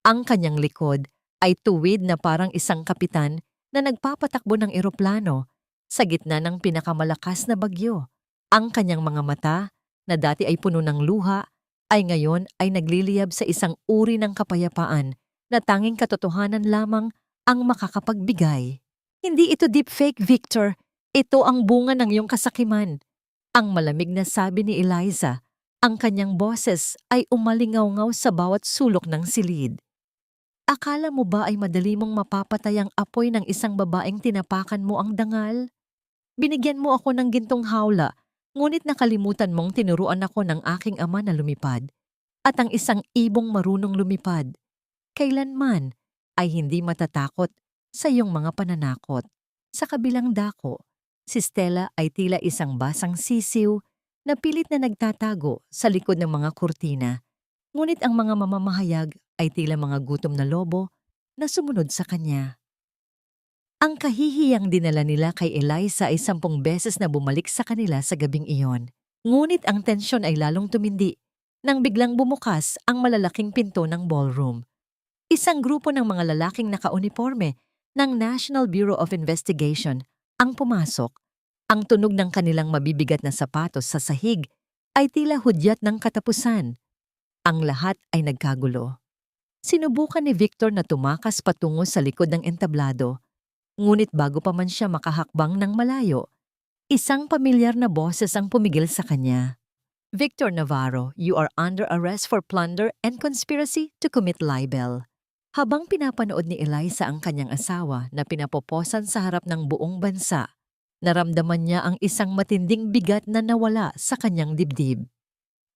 Ang kanyang likod ay tuwid na parang isang kapitan na nagpapatakbo ng eroplano sa gitna ng pinakamalakas na bagyo. Ang kanyang mga mata, na dati ay puno ng luha, ay ngayon ay nagliliyab sa isang uri ng kapayapaan na tanging katotohanan lamang ang makakapagbigay. Hindi ito deepfake, Victor. Ito ang bunga ng iyong kasakiman. Ang malamig na sabi ni Eliza. Ang kanyang boses ay umalingaw-ngaw sa bawat sulok ng silid. Akala mo ba ay madali mong mapapatay ang apoy ng isang babaeng tinapakan mo ang dangal? Binigyan mo ako ng gintong hawla, ngunit nakalimutan mong tinuruan ako ng aking ama na lumipad, at ang isang ibong marunong lumipad. Kailanman ay hindi matatakot sa iyong mga pananakot. Sa kabilang dako, si Stella ay tila isang basang sisiw na pilit na nagtatago sa likod ng mga kurtina, ngunit ang mga mamamahayag ay tila mga gutom na lobo na sumunod sa kanya. Ang kahihiyang dinala nila kay Eliza ay 10 beses na bumalik sa kanila sa gabing iyon. Ngunit ang tensyon ay lalong tumindi nang biglang bumukas ang malalaking pinto ng ballroom. Isang grupo ng mga lalaking nakauniforme ng National Bureau of Investigation ang pumasok. Ang tunog ng kanilang mabibigat na sapatos sa sahig ay tila hudyat ng katapusan. Ang lahat ay nagkagulo. Sinubukan ni Victor na tumakas patungo sa likod ng entablado, ngunit bago pa man siya makahakbang ng malayo, isang pamilyar na boses ang pumigil sa kanya. Victor Navarro, you are under arrest for plunder and conspiracy to commit libel. Habang pinapanood ni Eliza ang kanyang asawa na pinapoposan sa harap ng buong bansa, naramdaman niya ang isang matinding bigat na nawala sa kanyang dibdib.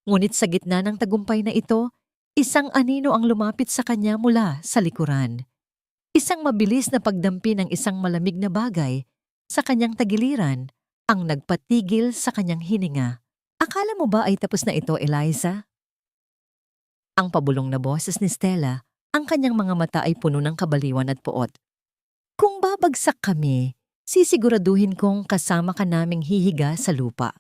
Ngunit sa gitna ng tagumpay na ito, isang anino ang lumapit sa kanya mula sa likuran. Isang mabilis na pagdampi ng isang malamig na bagay sa kanyang tagiliran ang nagpatigil sa kanyang hininga. Akala mo ba ay tapos na ito, Eliza? Ang pabulong na boses ni Stella, ang kanyang mga mata ay puno ng kabaliwan at puot. Kung babagsak kami, sisiguraduhin kong kasama ka naming hihiga sa lupa.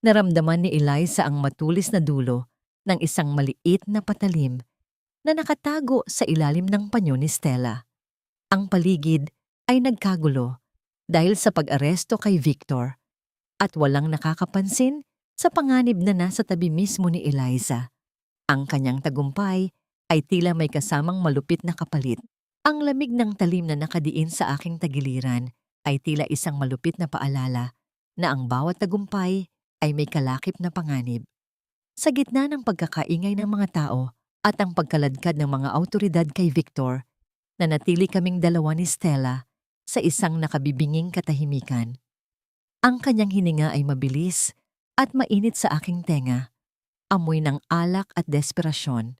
Naramdaman ni Eliza ang matulis na dulo ng isang maliit na patalim na nakatago sa ilalim ng panyo ni Stella. Ang paligid ay nagkagulo dahil sa pag-aresto kay Victor at walang nakakapansin sa panganib na nasa tabi mismo ni Eliza. Ang kanyang tagumpay ay tila may kasamang malupit na kapalit. Ang lamig ng talim na nakadiin sa aking tagiliran ay tila isang malupit na paalala na ang bawat tagumpay ay may kalakip na panganib. Sa gitna ng pagkakaingay ng mga tao at ang pagkaladkad ng mga awtoridad kay Victor, nanatili kaming dalawa ni Stella sa isang nakabibinging katahimikan. Ang kanyang hininga ay mabilis at mainit sa aking tenga, amoy ng alak at desperasyon.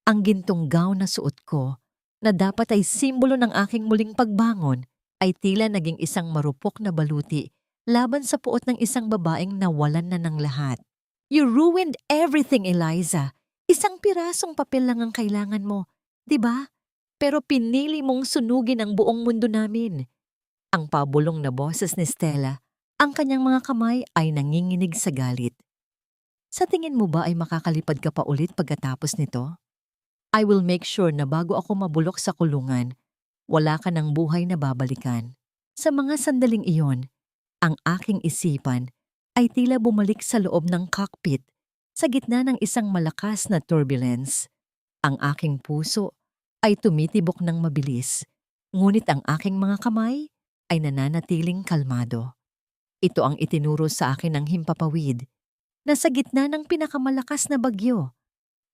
Ang gintong gown na suot ko, na dapat ay simbolo ng aking muling pagbangon, ay tila naging isang marupok na baluti laban sa puot ng isang babaeng nawalan na ng lahat. You ruined everything, Eliza. Isang pirasong papel lang ang kailangan mo, di ba? Pero pinili mong sunugin ang buong mundo namin. Ang pabulong na boses ni Stella, ang kanyang mga kamay ay nanginginig sa galit. Sa tingin mo ba ay makakalipad ka pa ulit pagkatapos nito? I will make sure na bago ako mabulok sa kulungan, wala ka ng buhay na babalikan. Sa mga sandaling iyon, ang aking isipan ay tila bumalik sa loob ng cockpit sa gitna ng isang malakas na turbulence. Ang aking puso ay tumitibok ng mabilis, ngunit ang aking mga kamay ay nananatiling kalmado. Ito ang itinuro sa akin ng himpapawid na sa gitna ng pinakamalakas na bagyo,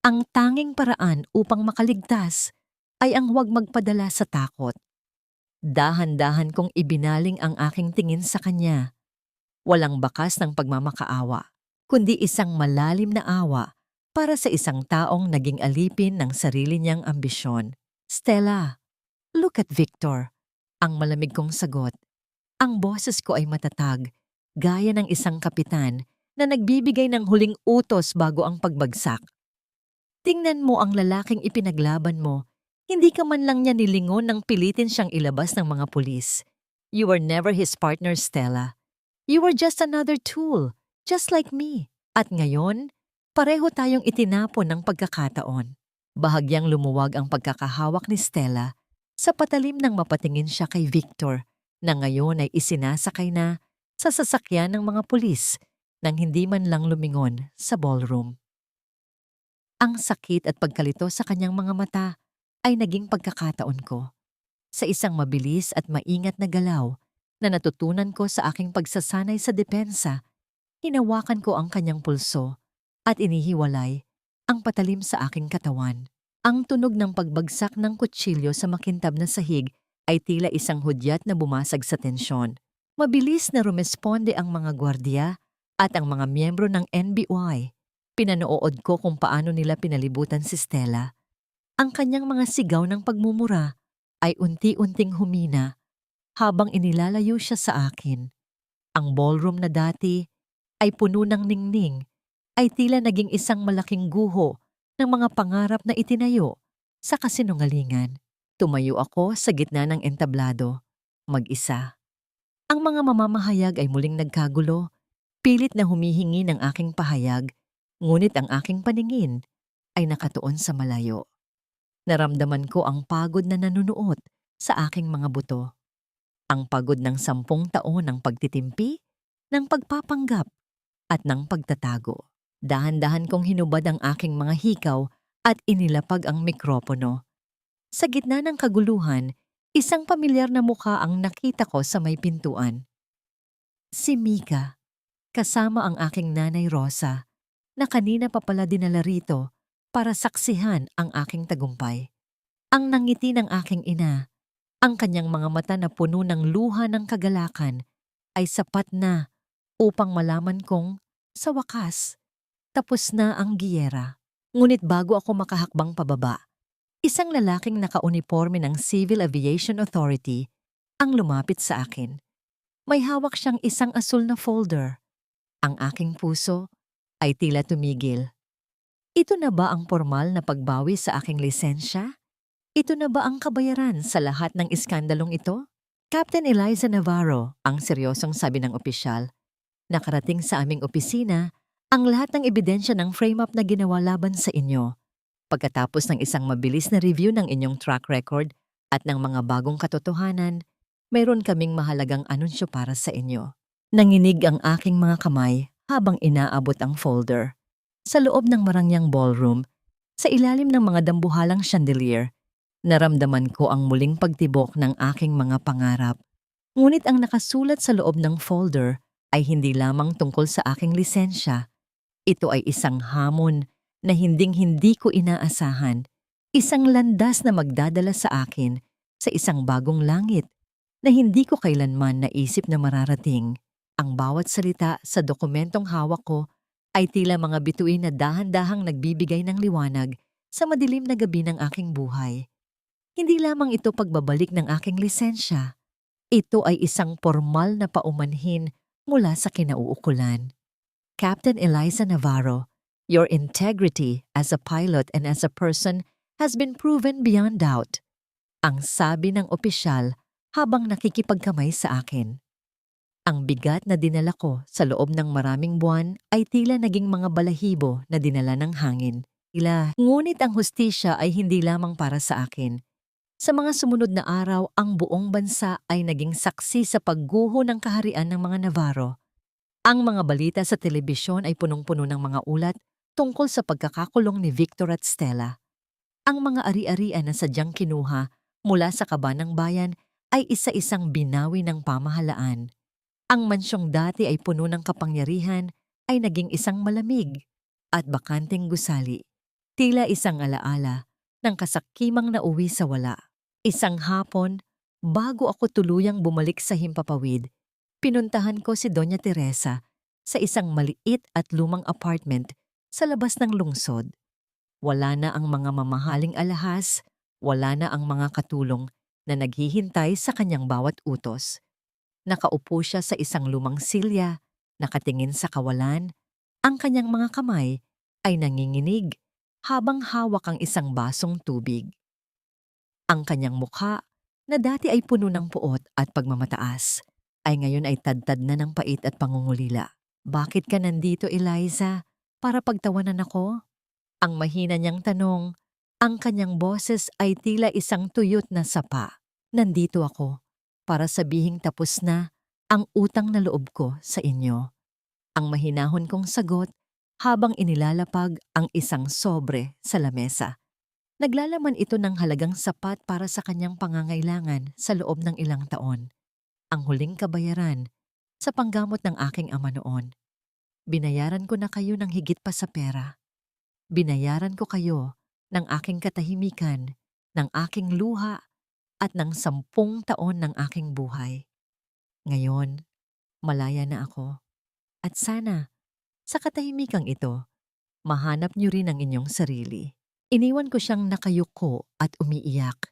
ang tanging paraan upang makaligtas ay ang huwag magpadala sa takot. Dahan-dahan kong ibinaling ang aking tingin sa kanya. Walang bakas ng pagmamakaawa, kundi isang malalim na awa para sa isang taong naging alipin ng sarili niyang ambisyon. Stella, look at Victor. Ang malamig kong sagot. Ang boses ko ay matatag, gaya ng isang kapitan na nagbibigay ng huling utos bago ang pagbagsak. Tingnan mo ang lalaking ipinaglaban mo. Hindi ka man lang niya nilingon nang pilitin siyang ilabas ng mga pulis. You were never his partner, Stella. You were just another tool, just like me. At ngayon, pareho tayong itinapon ng pagkakataon. Bahagyang lumuwag ang pagkakahawak ni Stella sa patalim nang mapatingin siya kay Victor na ngayon ay isinasakay na sa sasakyan ng mga pulis nang hindi man lang lumingon sa ballroom. Ang sakit at pagkalito sa kanyang mga mata ay naging pagkakataon ko. Sa isang mabilis at maingat na galaw na natutunan ko sa aking pagsasanay sa depensa, hinawakan ko ang kanyang pulso at inihiwalay ang patalim sa aking katawan. Ang tunog ng pagbagsak ng kutsilyo sa makintab na sahig ay tila isang hudyat na bumasag sa tensyon. Mabilis na rumesponde ang mga gwardiya at ang mga miyembro ng NBI. Pinanood ko kung paano nila pinalibutan si Stella. Ang kanyang mga sigaw ng pagmumura ay unti-unting humina habang inilalayo siya sa akin. Ang ballroom na dati ay puno ng ningning ay tila naging isang malaking guho ng mga pangarap na itinayo sa kasinungalingan. Tumayo ako sa gitna ng entablado, mag-isa. Ang mga mamamahayag ay muling nagkagulo, pilit na humihingi ng aking pahayag, ngunit ang aking paningin ay nakatuon sa malayo. Naramdaman ko ang pagod na nanunuot sa aking mga buto. Ang pagod ng 10 taon ng pagtitimpi, ng pagpapanggap, at ng pagtatago. Dahan-dahan kong hinubad ang aking mga hikaw at inilapag ang mikropono. Sa gitna ng kaguluhan, isang pamilyar na mukha ang nakita ko sa may pintuan. Si Mika, kasama ang aking nanay Rosa, na kanina pa pala dinala rito para saksihan ang aking tagumpay. Ang nangiti ng aking ina, ang kanyang mga mata na puno ng luha ng kagalakan, ay sapat na upang malaman kong, sa wakas, tapos na ang giyera. Ngunit bago ako makahakbang pababa, isang lalaking nakauniforme ng Civil Aviation Authority ang lumapit sa akin. May hawak siyang isang asul na folder. Ang aking puso ay tila tumigil. Ito na ba ang formal na pagbawi sa aking lisensya? Ito na ba ang kabayaran sa lahat ng iskandalong ito? Captain Eliza Navarro, ang seryosong sabi ng opisyal. Nakarating sa aming opisina ang lahat ng ebidensya ng frame-up na ginawa laban sa inyo. Pagkatapos ng isang mabilis na review ng inyong track record at ng mga bagong katotohanan, mayroon kaming mahalagang anunsyo para sa inyo. Nanginig ang aking mga kamay habang inaabot ang folder. Sa loob ng marangyang ballroom, sa ilalim ng mga dambuhalang chandelier, naramdaman ko ang muling pagtibok ng aking mga pangarap. Ngunit ang nakasulat sa loob ng folder ay hindi lamang tungkol sa aking lisensya. Ito ay isang hamon na hinding-hindi ko inaasahan, isang landas na magdadala sa akin sa isang bagong langit na hindi ko kailanman naisip na mararating. Ang bawat salita sa dokumentong hawak ko ay tila mga bituin na dahan-dahang nagbibigay ng liwanag sa madilim na gabi ng aking buhay. Hindi lamang ito pagbabalik ng aking lisensya. Ito ay isang formal na paumanhin mula sa kinauukulan. Captain Eliza Navarro, your integrity as a pilot and as a person has been proven beyond doubt. Ang sabi ng opisyal habang nakikipagkamay sa akin. Ang bigat na dinala ko sa loob ng maraming buwan ay tila naging mga balahibo na dinala ng hangin. Ngunit ang hustisya ay hindi lamang para sa akin. Sa mga sumunod na araw, ang buong bansa ay naging saksi sa pagguho ng kaharian ng mga Navarro. Ang mga balita sa telebisyon ay punong-puno ng mga ulat tungkol sa pagkakakulong ni Victor at Stella. Ang mga ari-arian na sadyang kinuha mula sa kaba ng bayan ay isa-isang binawi ng pamahalaan. Ang mansyong dati ay puno ng kapangyarihan ay naging isang malamig at bakanteng gusali. Tila isang alaala ng kasakimang nauwi sa wala. Isang hapon, bago ako tuluyang bumalik sa himpapawid, pinuntahan ko si Doña Teresa sa isang maliit at lumang apartment sa labas ng lungsod. Wala na ang mga mamahaling alahas, wala na ang mga katulong na naghihintay sa kanyang bawat utos. Nakaupo siya sa isang lumang silya, nakatingin sa kawalan, ang kanyang mga kamay ay nanginginig habang hawak ang isang basong tubig. Ang kanyang mukha, na dati ay puno ng puot at pagmamataas, ay ngayon ay tadtad na ng pait at pangungulila. "Bakit ka nandito, Eliza? Para pagtawanan ako?" Ang mahina niyang tanong, ang kanyang boses ay tila isang tuyot na sapa. "Nandito ako para sabihing tapos na ang utang na loob ko sa inyo." Ang mahinahon kong sagot habang inilalapag ang isang sobre sa lamesa. Naglalaman ito ng halagang sapat para sa kanyang pangangailangan sa loob ng ilang taon. Ang huling kabayaran sa panggamot ng aking ama noon. Binayaran ko na kayo ng higit pa sa pera. Binayaran ko kayo ng aking katahimikan, ng aking luha, at ng 10 taon ng aking buhay. Ngayon, malaya na ako. At sana, sa katahimikang ito, mahanap niyo rin ang inyong sarili. Iniwan ko siyang nakayuko at umiiyak.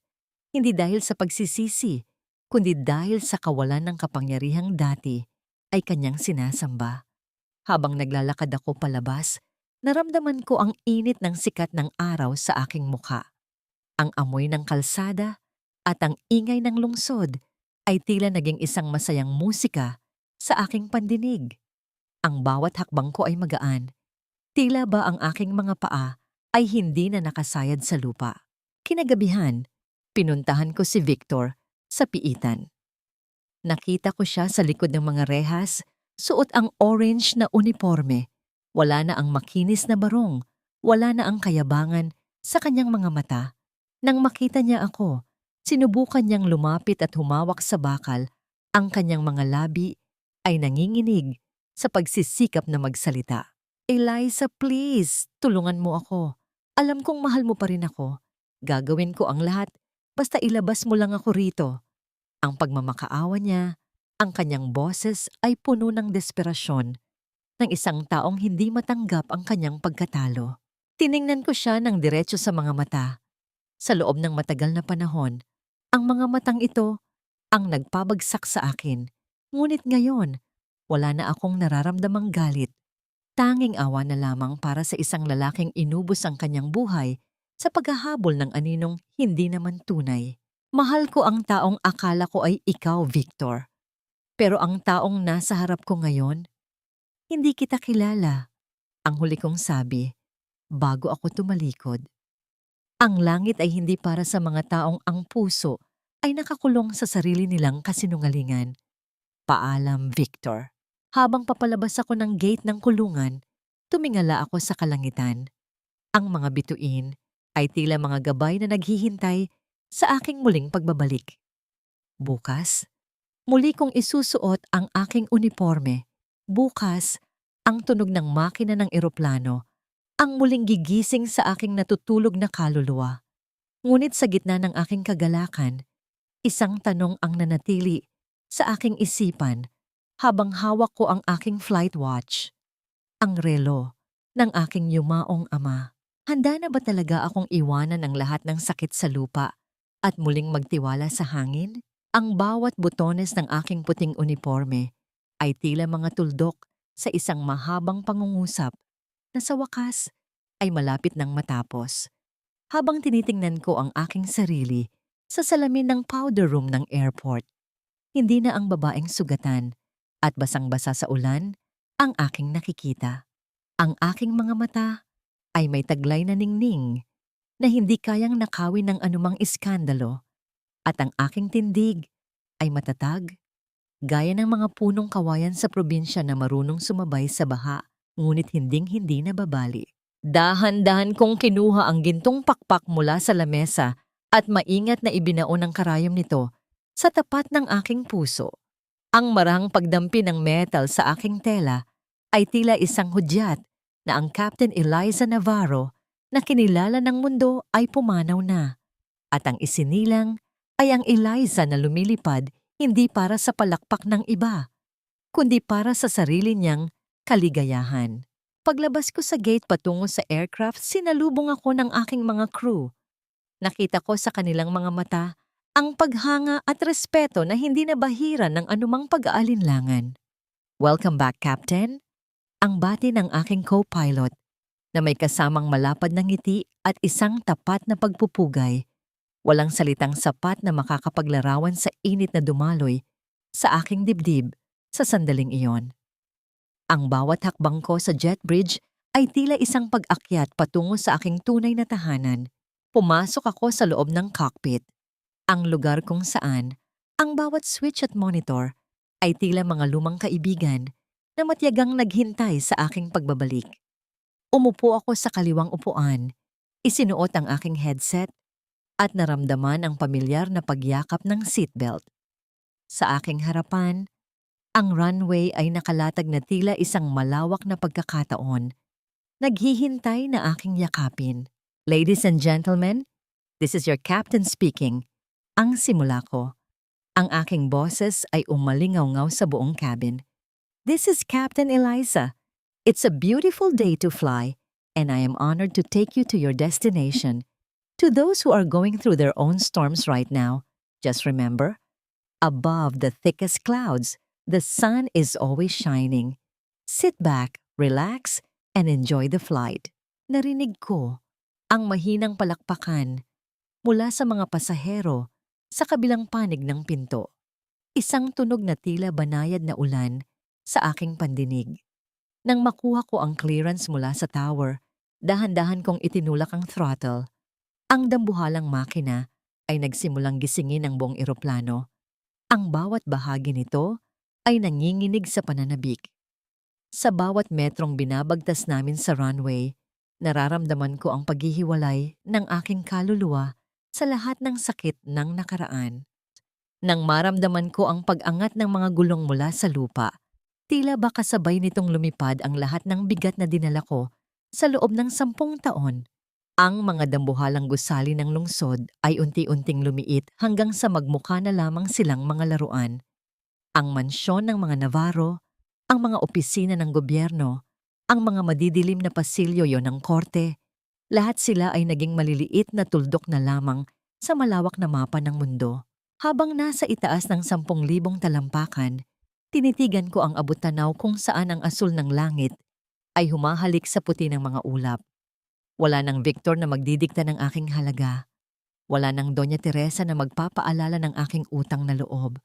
Hindi dahil sa pagsisisi, kundi dahil sa kawalan ng kapangyarihang dati ay kanyang sinasamba. Habang naglalakad ako palabas, naramdaman ko ang init ng sikat ng araw sa aking mukha. Ang amoy ng kalsada at ang ingay ng lungsod ay tila naging isang masayang musika sa aking pandinig. Ang bawat hakbang ko ay magaan. Tila ba ang aking mga paa ay hindi na nakasayad sa lupa. Kinagabihan, pinuntahan ko si Victor sa piitan. Nakita ko siya sa likod ng mga rehas, suot ang orange na uniforme. Wala na ang makinis na barong, wala na ang kayabangan sa kanyang mga mata. Nang makita niya ako, sinubukan niyang lumapit at humawak sa bakal. Ang kanyang mga labi ay nanginginig sa pagsisikap na magsalita. "Eliza, please, tulungan mo ako. Alam kong mahal mo pa rin ako. Gagawin ko ang lahat, basta ilabas mo lang ako rito." Ang pagmamakaawa niya, ang kanyang boses ay puno ng desperasyon ng isang taong hindi matanggap ang kanyang pagkatalo. Tiningnan ko siya ng diretso sa mga mata. Sa loob ng matagal na panahon, ang mga matang ito ang nagpabagsak sa akin. Ngunit ngayon, wala na akong nararamdamang galit. Tanging awa na lamang para sa isang lalaking inubos ang kanyang buhay sa paghahabol ng aninong hindi naman tunay. Mahal ko ang taong akala ko ay ikaw, Victor. Pero ang taong nasa harap ko ngayon, hindi kita kilala. Ang huli kong sabi, bago ako tumalikod. Ang langit ay hindi para sa mga taong ang puso ay nakakulong sa sarili nilang kasinungalingan. Paalam, Victor. Habang papalabas ako ng gate ng kulungan, tumingala ako sa kalangitan. Ang mga bituin ay tila mga gabay na naghihintay sa aking muling pagbabalik. Bukas, muli kong isusuot ang aking uniforme. Bukas, ang tunog ng makina ng eroplano ang muling gigising sa aking natutulog na kaluluwa. Ngunit sa gitna ng aking kagalakan, isang tanong ang nanatili sa aking isipan habang hawak ko ang aking flight watch. Ang relo ng aking yumaong ama. Handa na ba talaga akong iwanan ang lahat ng sakit sa lupa at muling magtiwala sa hangin? Ang bawat butones ng aking puting uniforme ay tila mga tuldok sa isang mahabang pangungusap na sa wakas ay malapit nang matapos. Habang tinitingnan ko ang aking sarili sa salamin ng powder room ng airport, hindi na ang babaeng sugatan at basang-basa sa ulan ang aking nakikita. Ang aking mga mata ay may taglay na ningning na hindi kayang nakawin ng anumang iskandalo at ang aking tindig ay matatag, gaya ng mga punong kawayan sa probinsya na marunong sumabay sa baha ngunit hinding-hindi nababali. Dahan-dahan kong kinuha ang gintong pakpak mula sa lamesa at maingat na ibinaon ang karayom nito Sa tapat ng aking puso, ang marahang pagdampi ng metal sa aking tela ay tila isang hudyat na ang Captain Eliza Navarro na kinilala ng mundo ay pumanaw na. At ang isinilang ay ang Eliza na lumilipad hindi para sa palakpak ng iba, kundi para sa sarili niyang kaligayahan. Paglabas ko sa gate patungo sa aircraft, sinalubong ako ng aking mga crew. Nakita ko sa kanilang mga mata ang paghanga at respeto na hindi nabahiran ng anumang pag-aalinlangan. "Welcome back, Captain," ang bati ng aking co-pilot na may kasamang malapad na ngiti at isang tapat na pagpupugay. Walang salitang sapat na makakapaglarawan sa init na dumaloy sa aking dibdib sa sandaling iyon. Ang bawat hakbang ko sa jet bridge ay tila isang pag-akyat patungo sa aking tunay na tahanan. Pumasok ako sa loob ng cockpit, ang lugar kung saan ang bawat switch at monitor ay tila mga lumang kaibigan na matyagang naghintay sa aking pagbabalik. Umupo ako sa kaliwang upuan, isinuot ang aking headset at naramdaman ang pamilyar na pagyakap ng seatbelt. Sa aking harapan, ang runway ay nakalatag na tila isang malawak na pagkakataon. Naghihintay na aking yakapin. "Ladies and gentlemen, this is your captain speaking." Ang simula ko. Ang aking boses ay umalingaw-ngaw sa buong cabin. "This is Captain Eliza. It's a beautiful day to fly, and I am honored to take you to your destination. To those who are going through their own storms right now, just remember, above the thickest clouds, the sun is always shining. Sit back, relax, and enjoy the flight." Narinig ko ang mahinang palakpakan mula sa mga pasahero sa kabilang panig ng pinto. Isang tunog na tila banayad na ulan sa aking pandinig. Nang makuha ko ang clearance mula sa tower, dahan-dahan kong itinulak ang throttle. Ang dambuhalang makina ay nagsimulang gisingin ang buong eroplano. Ang bawat bahagi nito ay nanginginig sa pananabik. Sa bawat metrong binabagtas namin sa runway, nararamdaman ko ang paghihiwalay ng aking kaluluwa sa lahat ng sakit ng nakaraan. Nang maramdaman ko ang pag-angat ng mga gulong mula sa lupa, tila ba kasabay nitong lumipad ang lahat ng bigat na dinala ko sa loob ng 10 taon. Ang mga dambuhalang gusali ng lungsod ay unti-unting lumiit hanggang sa magmukha na lamang silang mga laruan. Ang mansyon ng mga Navarro, ang mga opisina ng gobyerno, ang mga madidilim na pasilyo ng korte, lahat sila ay naging maliliit na tuldok na lamang sa malawak na mapa ng mundo. Habang nasa itaas ng 10,000 talampakan, tinitigan ko ang abot-tanaw kung saan ang asul ng langit ay humahalik sa puti ng mga ulap. Wala nang Victor na magdidikta ng aking halaga. Wala nang Doña Teresa na magpapaalala ng aking utang na loob.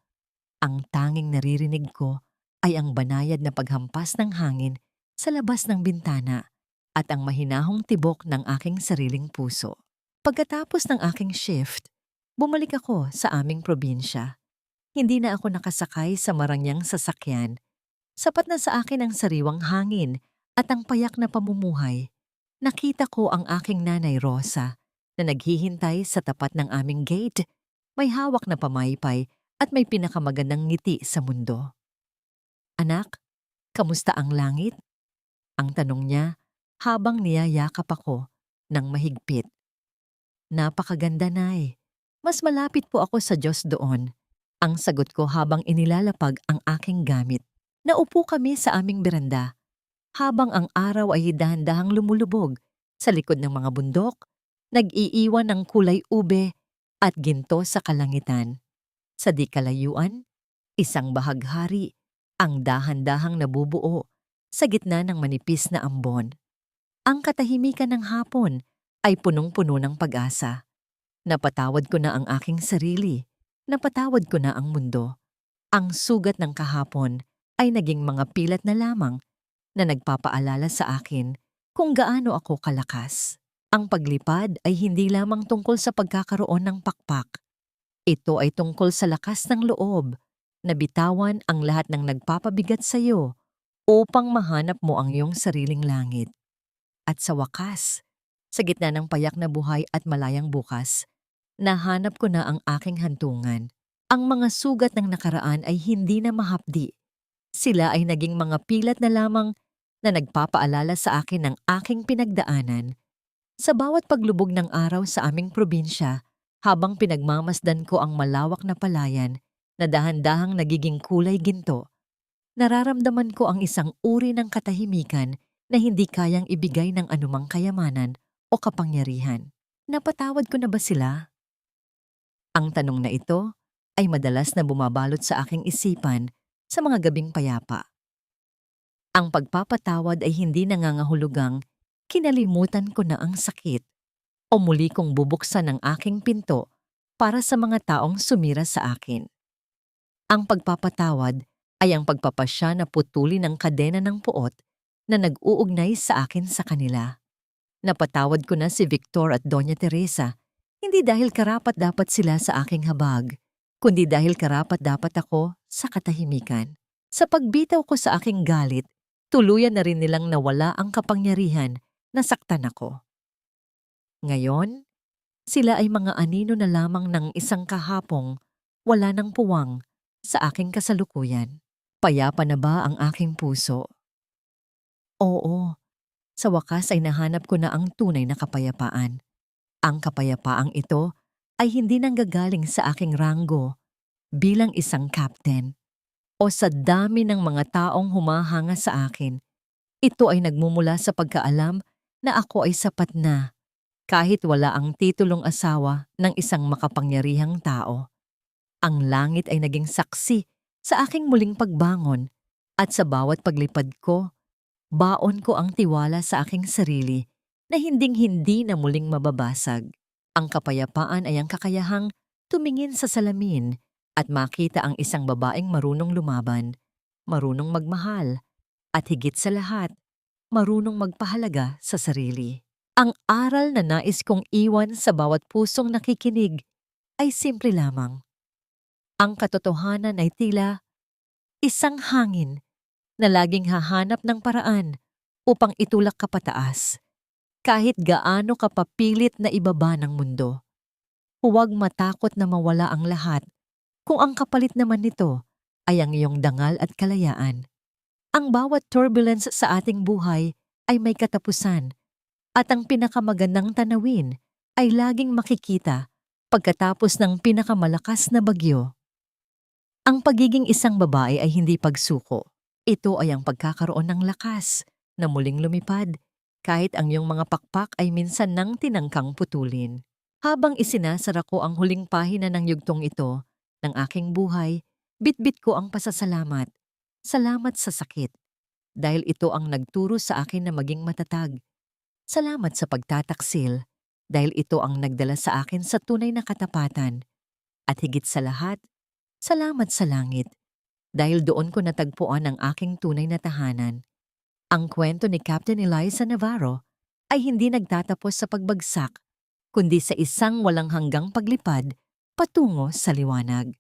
Ang tanging naririnig ko ay ang banayad na paghampas ng hangin sa labas ng bintana at ang mahinahong tibok ng aking sariling puso. Pagkatapos ng aking shift, bumalik ako sa aming probinsya. Hindi na ako nakasakay sa marangyang sasakyan. Sapat na sa akin ang sariwang hangin at ang payak na pamumuhay. Nakita ko ang aking nanay Rosa na naghihintay sa tapat ng aming gate. May hawak na pamaypay at may pinakamagandang ngiti sa mundo. "Anak, kamusta ang langit?" Ang tanong niya habang niyayakap ako ng mahigpit. "Napakaganda, Nay. Mas malapit po ako sa Diyos doon." Ang sagot ko habang inilalapag ang aking gamit. Naupo kami sa aming beranda habang ang araw ay dahan-dahang lumulubog sa likod ng mga bundok, nag-iiwan ng kulay ube at ginto sa kalangitan. Sa di kalayuan, isang bahaghari ang dahan-dahang nabubuo sa gitna ng manipis na ambon. Ang katahimikan ng hapon ay punong-puno ng pag-asa. Napatawad ko na ang aking sarili, napatawad ko na ang mundo. Ang sugat ng kahapon ay naging mga pilat na lamang na nagpapaalala sa akin kung gaano ako kalakas. Ang paglipad ay hindi lamang tungkol sa pagkakaroon ng pakpak. Ito ay tungkol sa lakas ng loob na bitawan ang lahat ng nagpapabigat sa iyo upang mahanap mo ang iyong sariling langit. At sa wakas, sa gitna ng payak na buhay at malayang bukas, nahanap ko na ang aking hantungan. Ang mga sugat ng nakaraan ay hindi na mahapdi. Sila ay naging mga pilat na lamang na nagpapaalala sa akin ng aking pinagdaanan. Sa bawat paglubog ng araw sa aming probinsya, habang pinagmamasdan ko ang malawak na palayan na dahan-dahang nagiging kulay ginto, nararamdaman ko ang isang uri ng katahimikan na hindi kayang ibigay ng anumang kayamanan o kapangyarihan. Napatawad ko na ba sila? Ang tanong na ito ay madalas na bumabalot sa aking isipan sa mga gabing payapa. Ang pagpapatawad ay hindi nangangahulugang kinalimutan ko na ang sakit o muli kong bubuksan ang aking pinto para sa mga taong sumira sa akin. Ang pagpapatawad ay ang pagpapasya na putulin ang kadena ng puot na nag-uugnay sa akin sa kanila. Napatawad ko na si Victor at Doña Teresa, hindi dahil karapat-dapat sila sa aking habag, kundi dahil karapat-dapat ako sa katahimikan. Sa pagbitaw ko sa aking galit, tuluyan na rin nilang nawala ang kapangyarihan na saktan ako. Ngayon, sila ay mga anino na lamang ng isang kahapong wala ng puwang sa aking kasalukuyan. Payapa na ba ang aking puso? Oo, sa wakas ay nahanap ko na ang tunay na kapayapaan. Ang kapayapaang ito ay hindi nanggagaling sa aking ranggo bilang isang captain o sa dami ng mga taong humahanga sa akin. Ito ay nagmumula sa pagkaalam na ako ay sapat na kahit wala ang titulong asawa ng isang makapangyarihang tao. Ang langit ay naging saksi sa aking muling pagbangon at sa bawat paglipad ko, baon ko ang tiwala sa aking sarili na hinding-hindi na muling mababasag. Ang kapayapaan ay ang kakayahang tumingin sa salamin at makita ang isang babaeng marunong lumaban, marunong magmahal, at higit sa lahat, marunong magpahalaga sa sarili. Ang aral na nais kong iwan sa bawat pusong nakikinig ay simple lamang. Ang katotohanan ay tila isang hangin na laging hahanap ng paraan upang itulak ka pataas, kahit gaano ka papilit na ibaba ng mundo. Huwag matakot na mawala ang lahat kung ang kapalit naman nito ay ang iyong dangal at kalayaan. Ang bawat turbulence sa ating buhay ay may katapusan at ang pinakamagandang tanawin ay laging makikita pagkatapos ng pinakamalakas na bagyo. Ang pagiging isang babae ay hindi pagsuko. Ito ay ang pagkakaroon ng lakas na muling lumipad kahit ang iyong mga pakpak ay minsan nang tinangkang putulin. Habang isinasara ko ang huling pahina ng yugtong ito ng aking buhay, bitbit ko ang pasasalamat. Salamat sa sakit, dahil ito ang nagturo sa akin na maging matatag. Salamat sa pagtataksil, dahil ito ang nagdala sa akin sa tunay na katapatan. At higit sa lahat, salamat sa langit, dahil doon ko natagpuan ang aking tunay na tahanan. Ang kwento ni Captain Eliza Navarro ay hindi nagtatapos sa pagbagsak, kundi sa isang walang hanggang paglipad patungo sa liwanag.